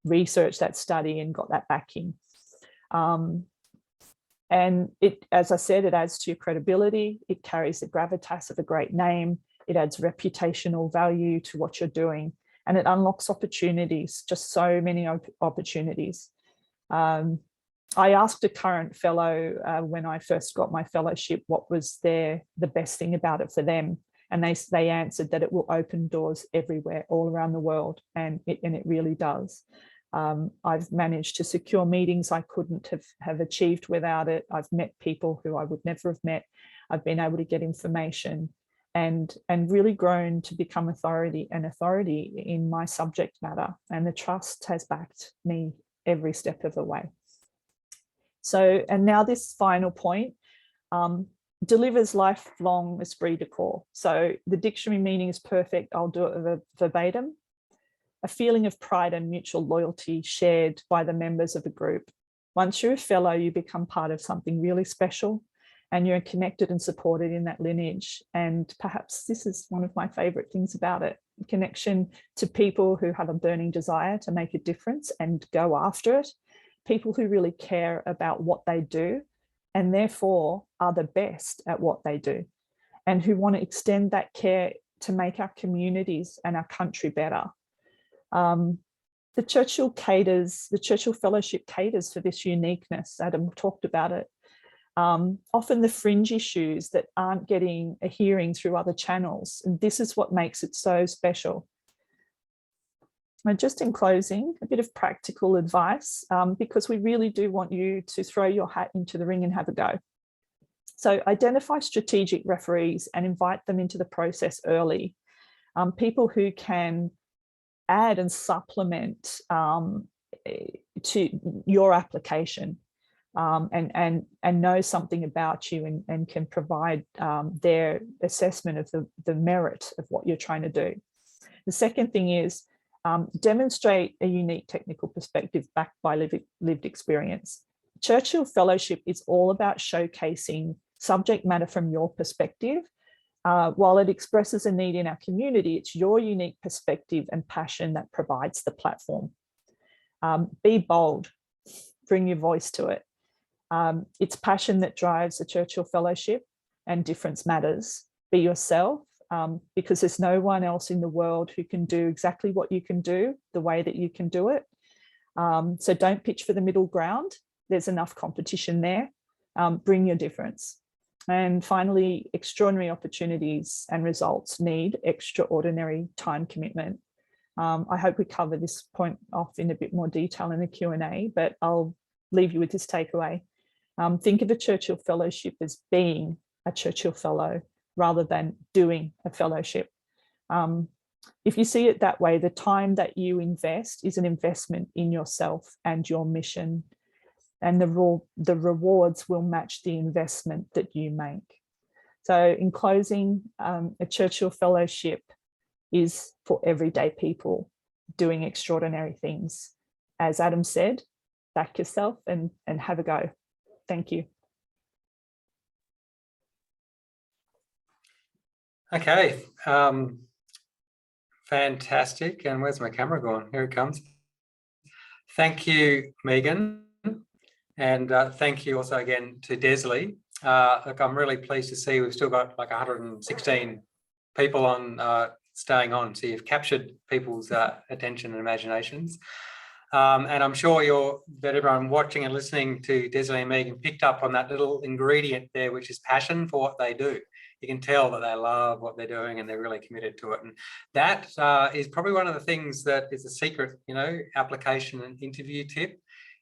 research, that study, and got that backing. And it, as I said, it adds to your credibility. It carries the gravitas of a great name. It adds reputational value to what you're doing, and it unlocks opportunities, just so many opportunities. I asked a current fellow when I first got my fellowship what was the best thing about it for them, and they answered that it will open doors everywhere, all around the world, and it really does. I've managed to secure meetings I couldn't have achieved without it. I've met people who I would never have met. I've been able to get information and really grown to become an authority in my subject matter, and the trust has backed me every step of the way. So, and now this final point, delivers lifelong esprit de corps. So the dictionary meaning is perfect. I'll do it verbatim. A feeling of pride and mutual loyalty shared by the members of a group. Once you're a fellow, you become part of something really special, and you're connected and supported in that lineage. And perhaps this is one of my favorite things about it, connection to people who have a burning desire to make a difference and go after it. People who really care about what they do and therefore are the best at what they do, and who want to extend that care to make our communities and our country better. The Churchill Fellowship caters for this uniqueness. Adam talked about it. Often the fringe issues that aren't getting a hearing through other channels, and this is what makes it so special. And just in closing, a bit of practical advice, because we really do want you to throw your hat into the ring and have a go. So identify strategic referees and invite them into the process early. People who can add and supplement to your application, and know something about you, and can provide their assessment of the merit of what you're trying to do. The second thing is, demonstrate a unique technical perspective backed by lived experience. Churchill Fellowship is all about showcasing subject matter from your perspective. While it expresses a need in our community, it's your unique perspective and passion that provides the platform. Be bold, bring your voice to it. It's passion that drives the Churchill Fellowship, and difference matters. Be yourself. Because there's no one else in the world who can do exactly what you can do the way that you can do it. So don't pitch for the middle ground. There's enough competition there. Bring your difference. And finally, extraordinary opportunities and results need extraordinary time commitment. I hope we cover this point off in a bit more detail in the Q&A, but I'll leave you with this takeaway. Think of a Churchill Fellowship as being a Churchill Fellow, rather than doing a fellowship. If you see it that way, the time that you invest is an investment in yourself and your mission, and the rewards will match the investment that you make. So in closing, a Churchill Fellowship is for everyday people doing extraordinary things, as Adam said, back yourself and have a go. Thank you. Okay, fantastic. And where's my camera gone? Here it comes. Thank you, Megan. And thank you also again to Desilee. Look, I'm really pleased to see we've still got like 116 people on staying on. So you've captured people's attention and imaginations. And I'm sure that everyone watching and listening to Desilee and Megan picked up on that little ingredient there, which is passion for what they do. You can tell that they love what they're doing and they're really committed to it. And that is probably one of the things that is a secret, application and interview tip.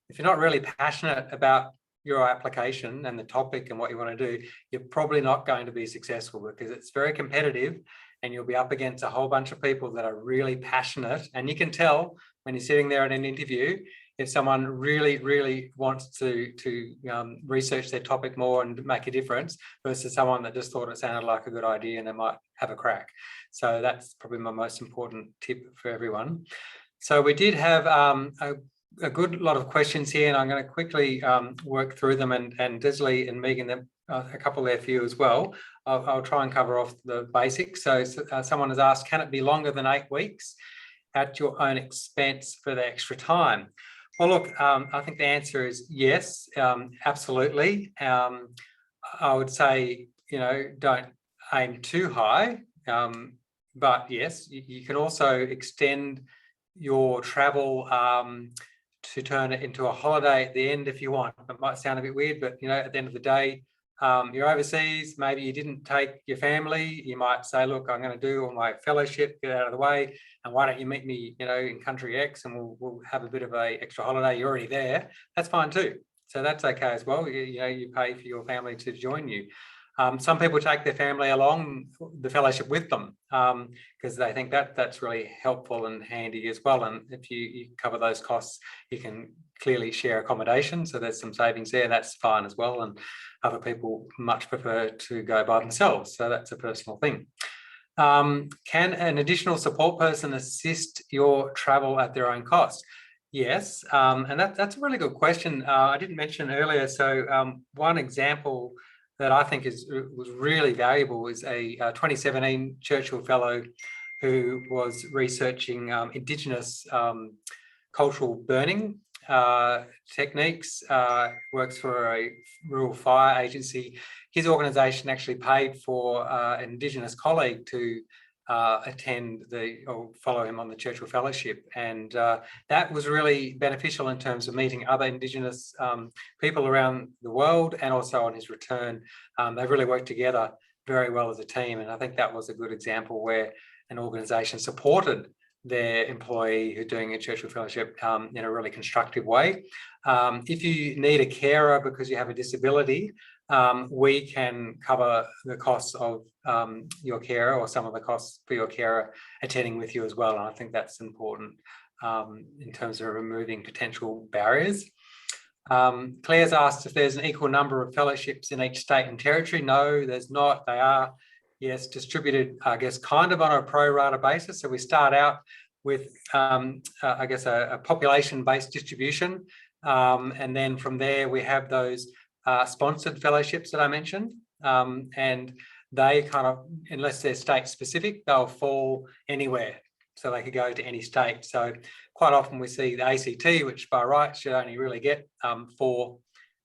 If you're not really passionate about your application and the topic and what you want to do, you're probably not going to be successful because it's very competitive and you'll be up against a whole bunch of people that are really passionate. And you can tell when you're sitting there in an interview, if someone really, really wants to research their topic more and make a difference versus someone that just thought it sounded like a good idea and they might have a crack. So that's probably my most important tip for everyone. So we did have a good lot of questions here, and I'm going to quickly work through them, and Desilee and Megan, a couple there for you as well. I'll try and cover off the basics. So someone has asked, can it be longer than 8 weeks at your own expense for the extra time? Well, look, I think the answer is yes, absolutely. I would say, don't aim too high, but yes, you can also extend your travel to turn it into a holiday at the end if you want. It might sound a bit weird, but at the end of the day, you're overseas, maybe you didn't take your family, you might say, look, I'm going to do all my fellowship, get out of the way, and why don't you meet me, in country X, and we'll have a bit of a extra holiday. You're already there. That's fine too. So that's okay as well. You pay for your family to join you. Some people take their family along the fellowship with them because they think that's really helpful and handy as well. And if you cover those costs, you can clearly share accommodation. So there's some savings there. That's fine as well. And other people much prefer to go by themselves. So that's a personal thing. Can an additional support person assist your travel at their own cost? Yes, and that's a really good question. I didn't mention earlier. So one example that I think was really valuable is a 2017 Churchill Fellow who was researching Indigenous cultural burning techniques, works for a rural fire agency. His organisation actually paid for an Indigenous colleague to attend or follow him on the Churchill Fellowship, and that was really beneficial in terms of meeting other Indigenous people around the world, and also on his return. They really worked together very well as a team, and I think that was a good example where an organisation supported their employee who's doing a Churchill Fellowship in a really constructive way. If you need a carer because you have a disability, we can cover the costs of your carer, or some of the costs for your carer attending with you as well. And I think that's important in terms of removing potential barriers. Claire's asked if there's an equal number of fellowships in each state and territory. No, there's not. They are, yes, distributed, I guess, kind of on a pro rata basis. So we start out with, I guess, a population-based distribution. And then from there, we have those sponsored fellowships that I mentioned. And they kind of, unless they're state specific, they'll fall anywhere. So they could go to any state. So quite often we see the ACT, which by right should only really get 4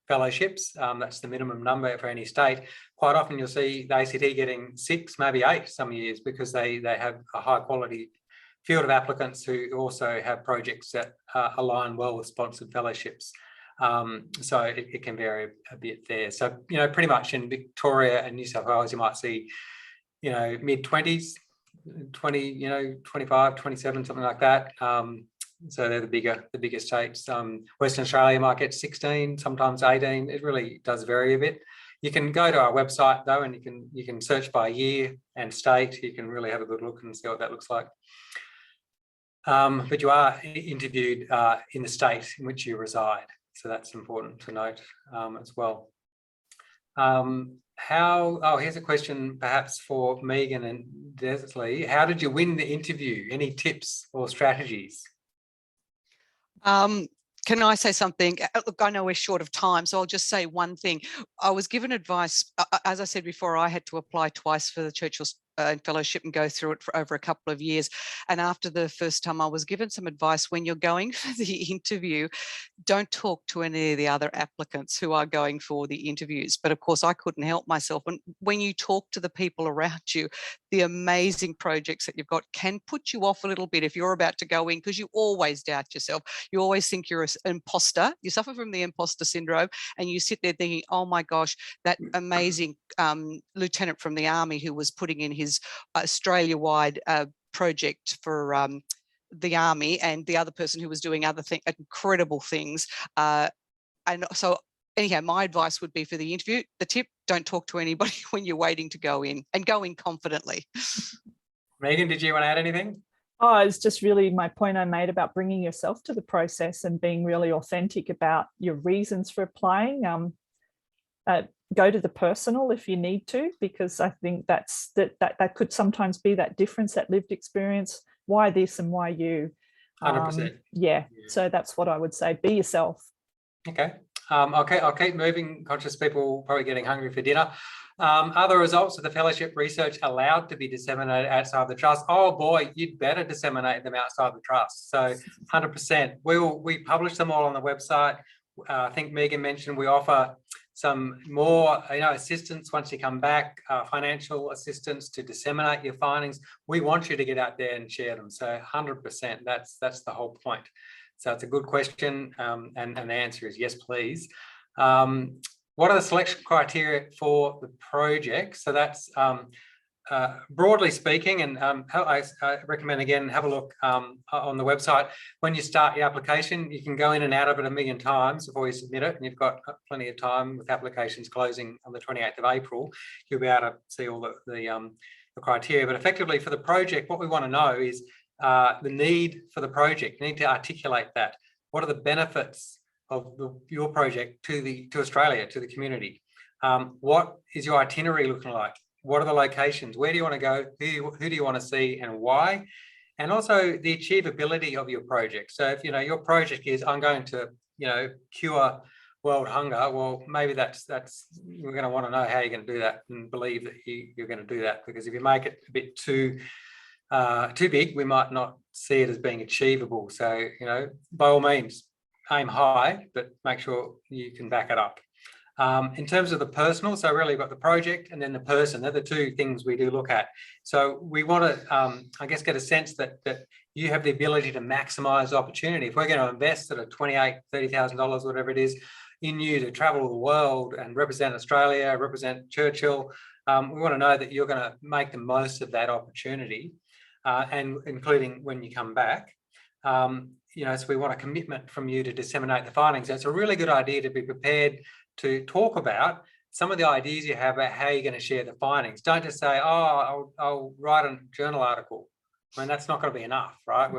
fellowships. That's the minimum number for any state. Quite often you'll see the ACT getting 6, maybe 8 some years, because they have a high quality field of applicants who also have projects that align well with sponsored fellowships. So it can vary a bit there. So, pretty much in Victoria and New South Wales, you might see, mid-20s, 20, 25, 27, something like that. So they're the bigger states. Western Australia might get 16, sometimes 18. It really does vary a bit. You can go to our website though, and you can search by year and state. You can really have a good look and see what that looks like. But you are interviewed in the state in which you reside. So that's important to note as well. Here's a question perhaps for Megan and Desilee. How did you win the interview? Any tips or strategies? Can I say something? Look, I know we're short of time, so I'll just say one thing. I was given advice, as I said before, I had to apply twice for the Churchill Fellowship and go through it for over a couple of years. And after the first time, I was given some advice. When you're going for the interview, don't talk to any of the other applicants who are going for the interviews. But of course, I couldn't help myself. And when you talk to the people around you, the amazing projects that you've got can put you off a little bit if you're about to go in, because you always doubt yourself. You always think you're an imposter. You suffer from the imposter syndrome, and you sit there thinking, oh my gosh, that amazing lieutenant from the army who was putting in his Australia-wide project for the army, and the other person who was doing other incredible things. And so anyhow, my advice would be for the interview, the tip, don't talk to anybody when you're waiting to go in, and go in confidently. Megan, did you want to add anything? Oh, it's just really my point I made about bringing yourself to the process and being really authentic about your reasons for applying. Go to the personal if you need to, because I think that could sometimes be that difference, that lived experience. Why this and why you? 100%. Yeah, so that's what I would say. Be yourself. Okay. I'll keep moving. Conscious people probably getting hungry for dinner. Are the results of the fellowship research allowed to be disseminated outside the trust? Oh boy, you'd better disseminate them outside the trust. So 100%. We publish them all on the website. I think Megan mentioned we offer some more assistance once you come back, financial assistance to disseminate your findings. We want you to get out there and share them. So 100%, that's the whole point. So it's a good question, and the answer is yes, please. What are the selection criteria for the project? So that's broadly speaking, and I recommend again, have a look on the website. When you start your application, you can go in and out of it 1,000,000 times before you submit it, and you've got plenty of time. With applications closing on the 28th of April, you'll be able to see all the criteria. But effectively for the project, what we want to know is the need for the project. You need to articulate that. What are the benefits of your project to Australia, to the community? What is your itinerary looking like? What are the locations? Where do you want to go? Who do you want to see, and why? And also the achievability of your project. So if your project is, I'm going to cure world hunger, well, maybe that's we're going to want to know how you're going to do that, and believe that you're going to do that. Because if you make it a bit too big, we might not see it as being achievable. So by all means, aim high, but make sure you can back it up. In terms of the personal, so really you've got the project and then the person. They're the two things we do look at. So we want to, I guess, get a sense that you have the ability to maximise opportunity. If we're going to invest at a $28,000, $30,000, whatever it is, in you to travel the world and represent Australia, represent Churchill, we want to know that you're going to make the most of that opportunity, and including when you come back. So we want a commitment from you to disseminate the findings. So it's a really good idea to be prepared to talk about some of the ideas you have about how you're going to share the findings. Don't just say, oh, I'll write a journal article. I mean, that's not going to be enough, right?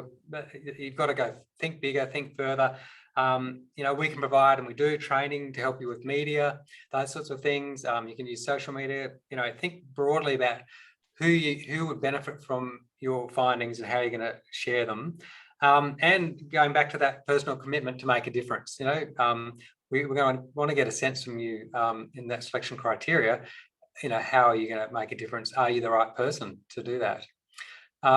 You've got to go think bigger, think further. We can provide, and we do, training to help you with media, those sorts of things. You can use social media. Think broadly about who would benefit from your findings and how you're going to share them. And going back to that personal commitment to make a difference, we're going to want to get a sense from you in that selection criteria. How are you going to make a difference? Are you the right person to do that?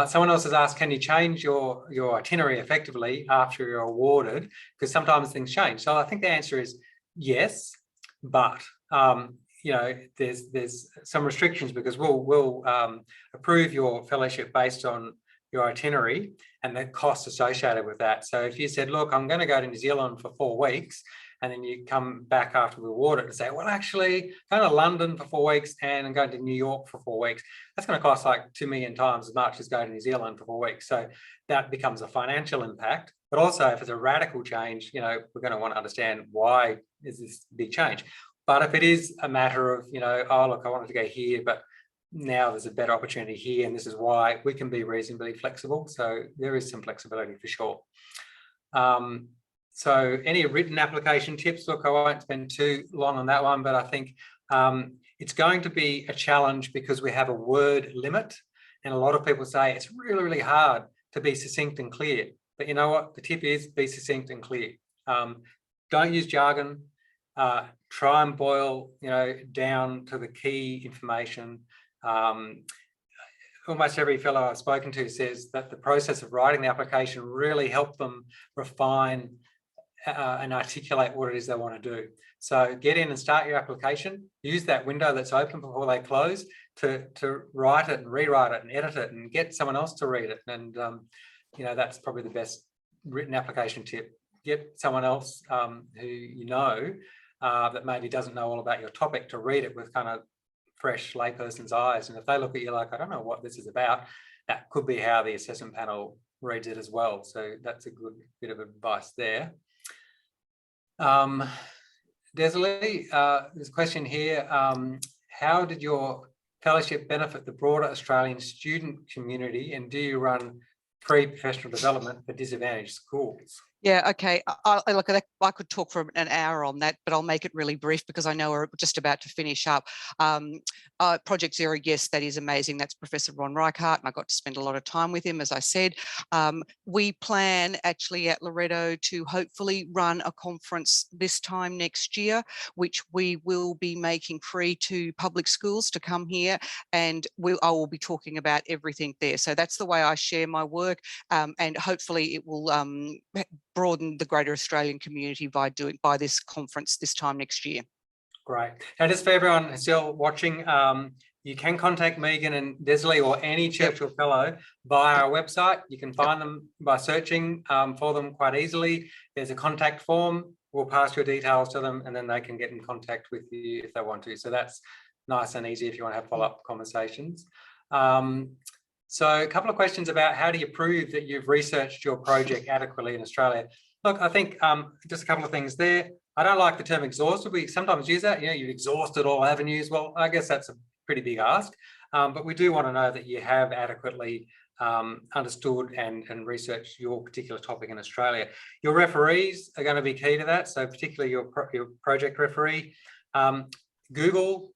Someone else has asked, can you change your itinerary effectively after you're awarded? Because sometimes things change. So I think the answer is yes, but there's some restrictions, because we'll approve your fellowship based on your itinerary and the costs associated with that. So if you said, look, I'm going to go to New Zealand for 4 weeks, and then you come back after we award it and say, well, actually, going to London for 4 weeks and I'm going to New York for 4 weeks, that's going to cost like 2 million times as much as going to New Zealand for 4 weeks. So that becomes a financial impact. But also, if it's a radical change, we're going to want to understand, why is this big change? But if it is a matter of, oh, look, I wanted to go here, but now there's a better opportunity here, and this is why, we can be reasonably flexible. So there is some flexibility for sure. So any written application tips? Look, I won't spend too long on that one, but I think it's going to be a challenge because we have a word limit. And a lot of people say it's really, really hard to be succinct and clear. But you know what? The tip is be succinct and clear. Don't use jargon. Try and boil, down to the key information. Almost every fellow I've spoken to says that the process of writing the application really helped them refine and articulate what it is they want to do. So get in and start your application. Use that window that's open before they close to write it and rewrite it and edit it and get someone else to read it. And that's probably the best written application tip. Get someone else who that maybe doesn't know all about your topic to read it with kind of fresh layperson's eyes. And if they look at you like, I don't know what this is about, that could be how the assessment panel reads it as well. So that's a good bit of advice there. Desilee, there's a question here. How did your fellowship benefit the broader Australian student community, and do you run pre-professional development for disadvantaged schools? Yeah, okay. I could talk for an hour on that, but I'll make it really brief because I know we're just about to finish up. Project Zero, yes, that is amazing. That's Professor Ron Reichart, and I got to spend a lot of time with him, as I said. We plan actually at Loreto to hopefully run a conference this time next year, which we will be making free to public schools to come here, and I will be talking about everything there. So that's the way I share my work, and hopefully it will broaden the greater Australian community by this conference this time next year. Great. And just for everyone still watching, you can contact Megan and Desilee or any Churchill Fellow via our website. You can find them by searching for them quite easily. There's a contact form. We'll pass your details to them and then they can get in contact with you if they want to. So that's nice and easy if you want to have follow-up conversations. So a couple of questions about how do you prove that you've researched your project adequately in Australia? Look, I think just a couple of things there. I don't like the term exhausted. We sometimes use that, you've exhausted all avenues. Well, I guess that's a pretty big ask, but we do want to know that you have adequately understood and researched your particular topic in Australia. Your referees are going to be key to that. So particularly your project referee. Google,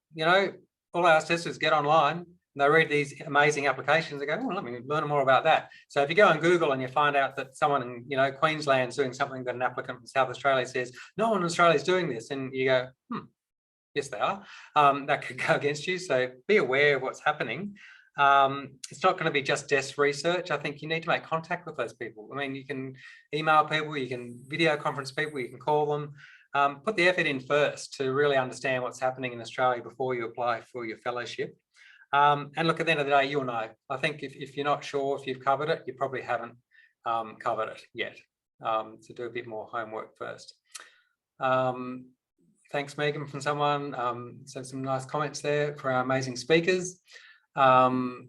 all I ask is get online. And they read these amazing applications. They go, oh, let me learn more about that. So if you go on Google and you find out that someone in Queensland's doing something that an applicant from South Australia says, no one in Australia is doing this, and you go, yes, they are. That could go against you. So be aware of what's happening. It's not going to be just desk research. I think you need to make contact with those people. I mean, you can email people, you can video conference people, you can call them. Put the effort in first to really understand what's happening in Australia before you apply for your fellowship. And look, at the end of the day, you'll know. I think if you're not sure if you've covered it, you probably haven't covered it yet. So do a bit more homework first. Thanks, Megan, from someone. So some nice comments there for our amazing speakers. Someone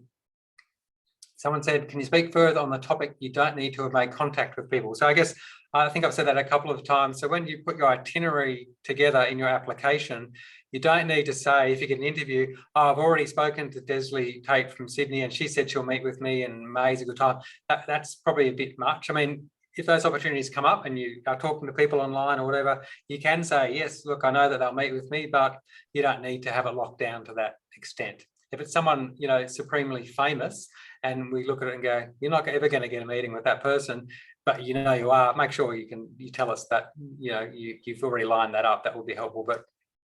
said, can you speak further on the topic? You don't need to have made contact with people. So I think I've said that a couple of times. So when you put your itinerary together in your application, you don't need to say, if you get an interview, oh, I've already spoken to Desilee Tait from Sydney and she said she'll meet with me and May's a good time. That's probably a bit much. I mean, if those opportunities come up and you are talking to people online or whatever, you can say, yes, look, I know that they'll meet with me, but you don't need to have it locked down to that extent. If it's someone, supremely famous and we look at it and go, you're not ever going to get a meeting with that person, but you are, make sure you tell us that, you've already lined that up. That will be helpful, but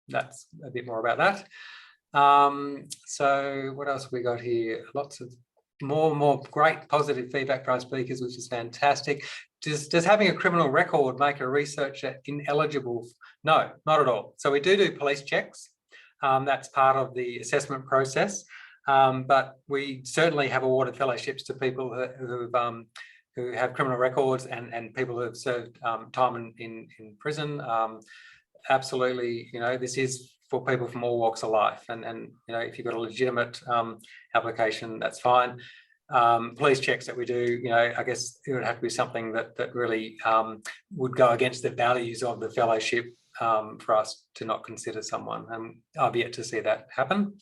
that's a bit more about that. So what else have we got here? Lots of more great positive feedback from our speakers, which is fantastic. Does having a criminal record make a researcher ineligible? No, not at all. So we do police checks. That's part of the assessment process. But we certainly have awarded fellowships to people who have criminal records and people who have served time in prison. Absolutely, this is for people from all walks of life. And if you've got a legitimate application, that's fine. Police checks that we do, I guess it would have to be something that really would go against the values of the fellowship for us to not consider someone. I've yet to see that happen.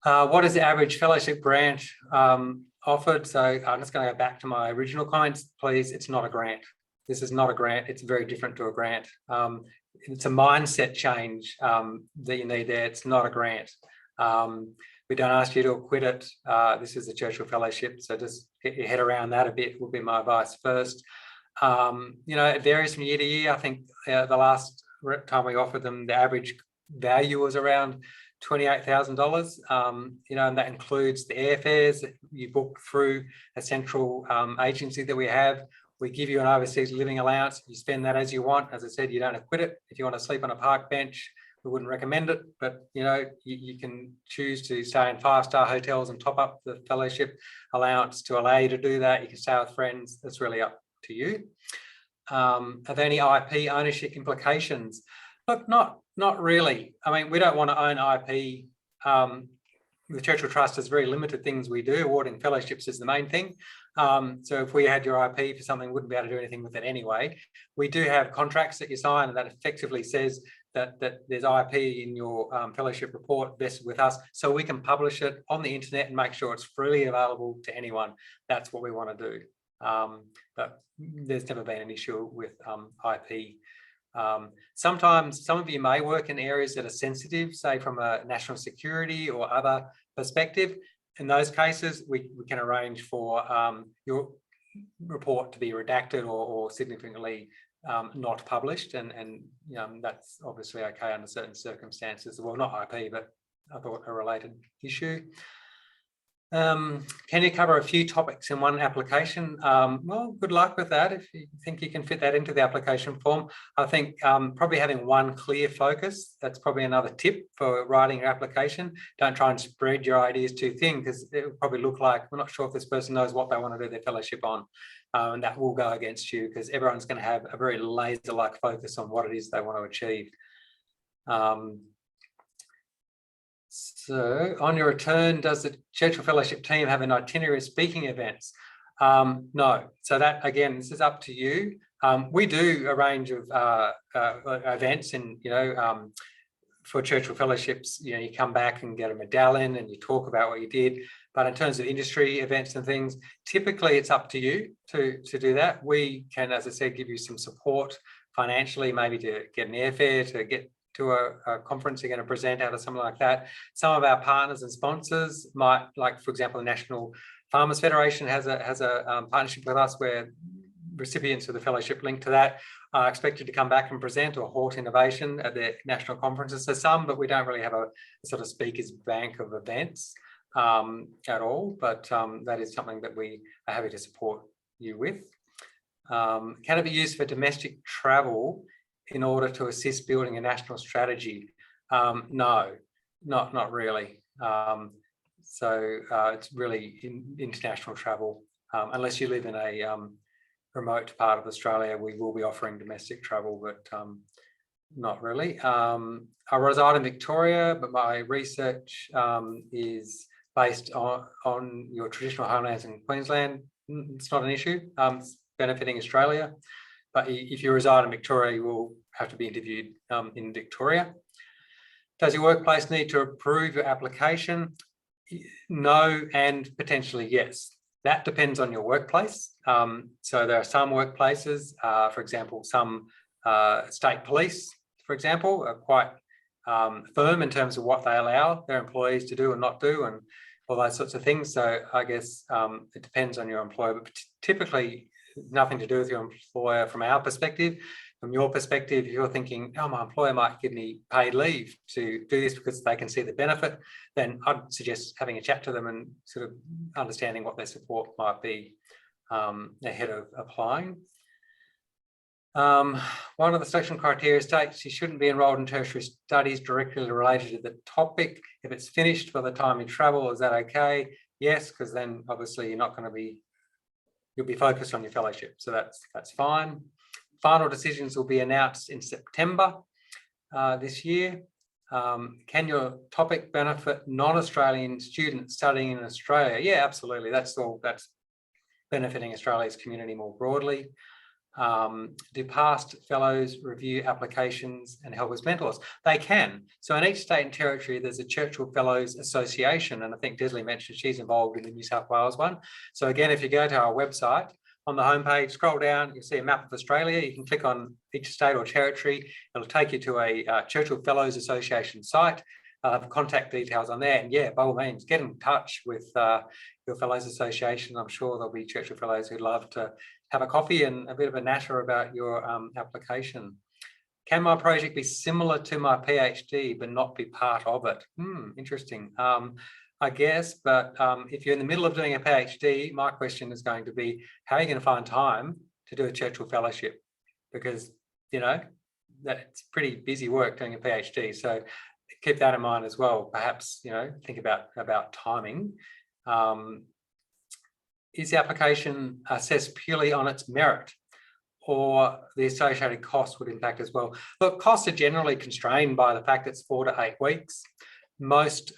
What is the average fellowship grant offered? So I'm just going to go back to my original comments, please. It's not a grant. This is not a grant. It's very different to a grant. It's a mindset change that you need there. It's not a grant. We don't ask you to quit it. This is the Churchill Fellowship, so just get your head around that a bit would be my advice first. It varies from year to year. I think the last time we offered them, the average value was around $28,000, and that includes the airfares that you book through a central agency that we have. We give you an overseas living allowance. You spend that as you want. As I said, you don't quit it. If you want to sleep on a park bench, we wouldn't recommend it, but you can choose to stay in 5-star hotels and top up the fellowship allowance to allow you to do that. You can stay with friends. That's really up to you. Are there any IP ownership implications? Look, not really. I mean, we don't want to own IP. The Churchill Trust has very limited things we do. Awarding fellowships is the main thing. So if we had your IP for something, we wouldn't be able to do anything with it anyway. We do have contracts that you sign, and that effectively says that there's IP in your fellowship report vested with us, so we can publish it on the internet and make sure it's freely available to anyone. That's what we want to do. But there's never been an issue with IP. Sometimes some of you may work in areas that are sensitive, say from a national security or other perspective. In those cases, we can arrange for your report to be redacted or significantly not published, and that's obviously okay under certain circumstances. Well, not IP, but I thought a related issue. Can you cover a few topics in one application? Well, good luck with that if you think you can fit that into the application form. I think probably having one clear focus, that's probably another tip for writing your application. Don't try and spread your ideas too thin, because it will probably look like we're not sure if this person knows what they want to do their fellowship on. And that will go against you, because everyone's going to have a very laser-like focus on what it is they want to achieve. So on your return, does the Churchill Fellowship team have an itinerary speaking events? No. So that, again, this is up to you. We do a range of events, and for Churchill Fellowships, you come back and get a medallion and you talk about what you did. But in terms of industry events and things, typically it's up to you to do that. We can, as I said, give you some support financially, maybe to get an airfare, to get to a conference you're going to present out of something like that. Some of our partners and sponsors might, like for example, the National Farmers Federation has a partnership with us where recipients of the fellowship linked to that are expected to come back and present, or Hort Innovation at their national conferences. So some, but we don't really have a sort of speakers bank of events at all, but that is something that we are happy to support you with. Can it be used for domestic travel in order to assist building a national strategy? No, not really. So it's really international travel. Unless you live in a remote part of Australia, we will be offering domestic travel, but not really. I reside in Victoria, but my research is based on your traditional homelands in Queensland. It's not an issue. It's benefiting Australia. But if you reside in Victoria, you will have to be interviewed in Victoria. Does your workplace need to approve your application? No, and potentially yes. That depends on your workplace. So there are some workplaces, for example, some state police, for example, are quite firm in terms of what they allow their employees to do and not do, and all those sorts of things. So I guess it depends on your employer, but typically nothing to do with your employer from our perspective. From your perspective, if you're thinking, oh, my employer might give me paid leave to do this because they can see the benefit, then I'd suggest having a chat to them and sort of understanding what their support might be ahead of applying. One of the selection criteria states you shouldn't be enrolled in tertiary studies directly related to the topic. If it's finished by the time you travel, is that okay? Yes, because then obviously you're not going to be, you'll be focused on your fellowship. So that's fine. Final decisions will be announced in September this year. Can your topic benefit non-Australian students studying in Australia? Yeah, absolutely. That's benefiting Australia's community more broadly. Do past fellows review applications and help as mentors? They can. So in each state and territory, there's a Churchill Fellows Association, and I think Desilee mentioned she's involved in the New South Wales one. So again, if you go to our website, on the homepage, scroll down, you'll see a map of Australia. You can click on each state or territory. It'll take you to a Churchill Fellows Association site. I'll have contact details on there. And yeah, by all means, get in touch with your Fellows Association. I'm sure there'll be Churchill Fellows who'd love to have a coffee and a bit of a natter about your application. Can my project be similar to my PhD but not be part of it? Interesting. I guess, but if you're in the middle of doing a PhD, my question is going to be, how are you going to find time to do a Churchill Fellowship? Because, you know, that's pretty busy work doing a PhD. So keep that in mind as well. Perhaps, you know, think about timing. Is the application assessed purely on its merit, or the associated costs would impact as well? Look, costs are generally constrained by the fact it's 4 to 8 weeks. Most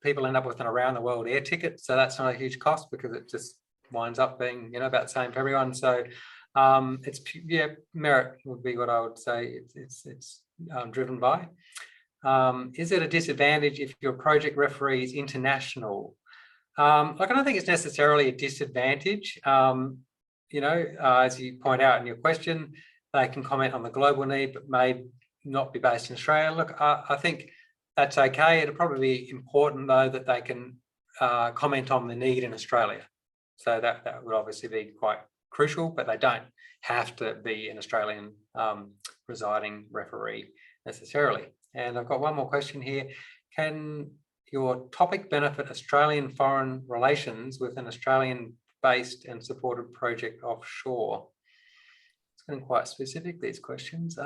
people end up with an around the world air ticket, so that's not a huge cost because it just winds up being, you know, about the same for everyone. So it's, yeah, merit would be what I would say it's driven by. Is it a disadvantage if your project referee is international? Like, I don't think it's necessarily a disadvantage. You know, as you point out in your question, they can comment on the global need, but may not be based in Australia. Look, I think that's okay. It'll probably be important, though, that they can comment on the need in Australia. So that would obviously be quite crucial, but they don't have to be an Australian residing referee necessarily. And I've got one more question here. Can your topic benefit Australian foreign relations with an Australian-based and supported project offshore? It's getting quite specific, these questions.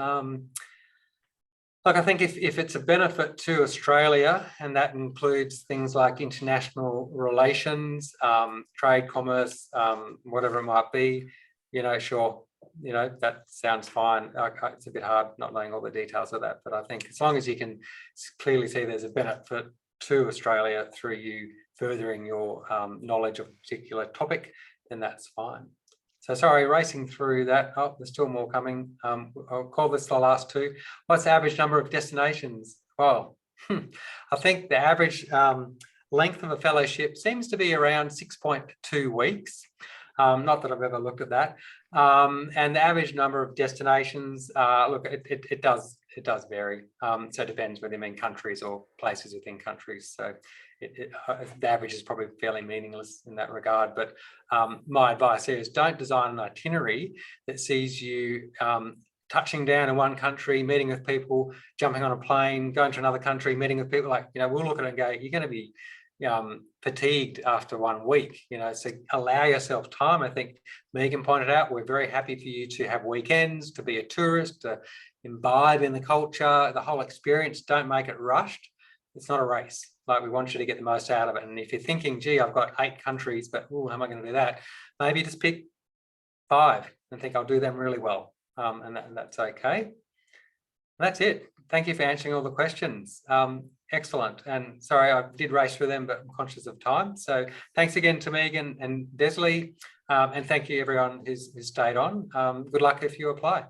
Look, I think if it's a benefit to Australia, and that includes things like international relations, trade, commerce, whatever it might be, you know, sure, you know, that sounds fine. It's a bit hard not knowing all the details of that, but I think as long as you can clearly see there's a benefit to Australia through you furthering your knowledge of a particular topic, then that's fine. So sorry, racing through that. Oh, there's still more coming. I'll call this the last two. What's the average number of destinations? Well, I think the average length of a fellowship seems to be around 6.2 weeks. Not that I've ever looked at that. And the average number of destinations, look, it does vary. So it depends whether you mean countries or places within countries. So the average is probably fairly meaningless in that regard. But my advice here is don't design an itinerary that sees you touching down in one country, meeting with people, jumping on a plane, going to another country, meeting with people. Like, you know, we'll look at it and go, you're going to be fatigued after 1 week, you know, so allow yourself time. I think Megan pointed out, we're very happy for you to have weekends, to be a tourist, to imbibe in the culture, the whole experience. Don't make it rushed. It's not a race. Like, we want you to get the most out of it. And if you're thinking, gee, I've got 8 countries, but how am I going to do that? Maybe just pick 5 and think I'll do them really well. And that's okay. That's it. Thank you for answering all the questions. Excellent. And sorry, I did race through them, but I'm conscious of time. So thanks again to Megan and Desilee. And thank you everyone who's stayed on. Good luck if you apply.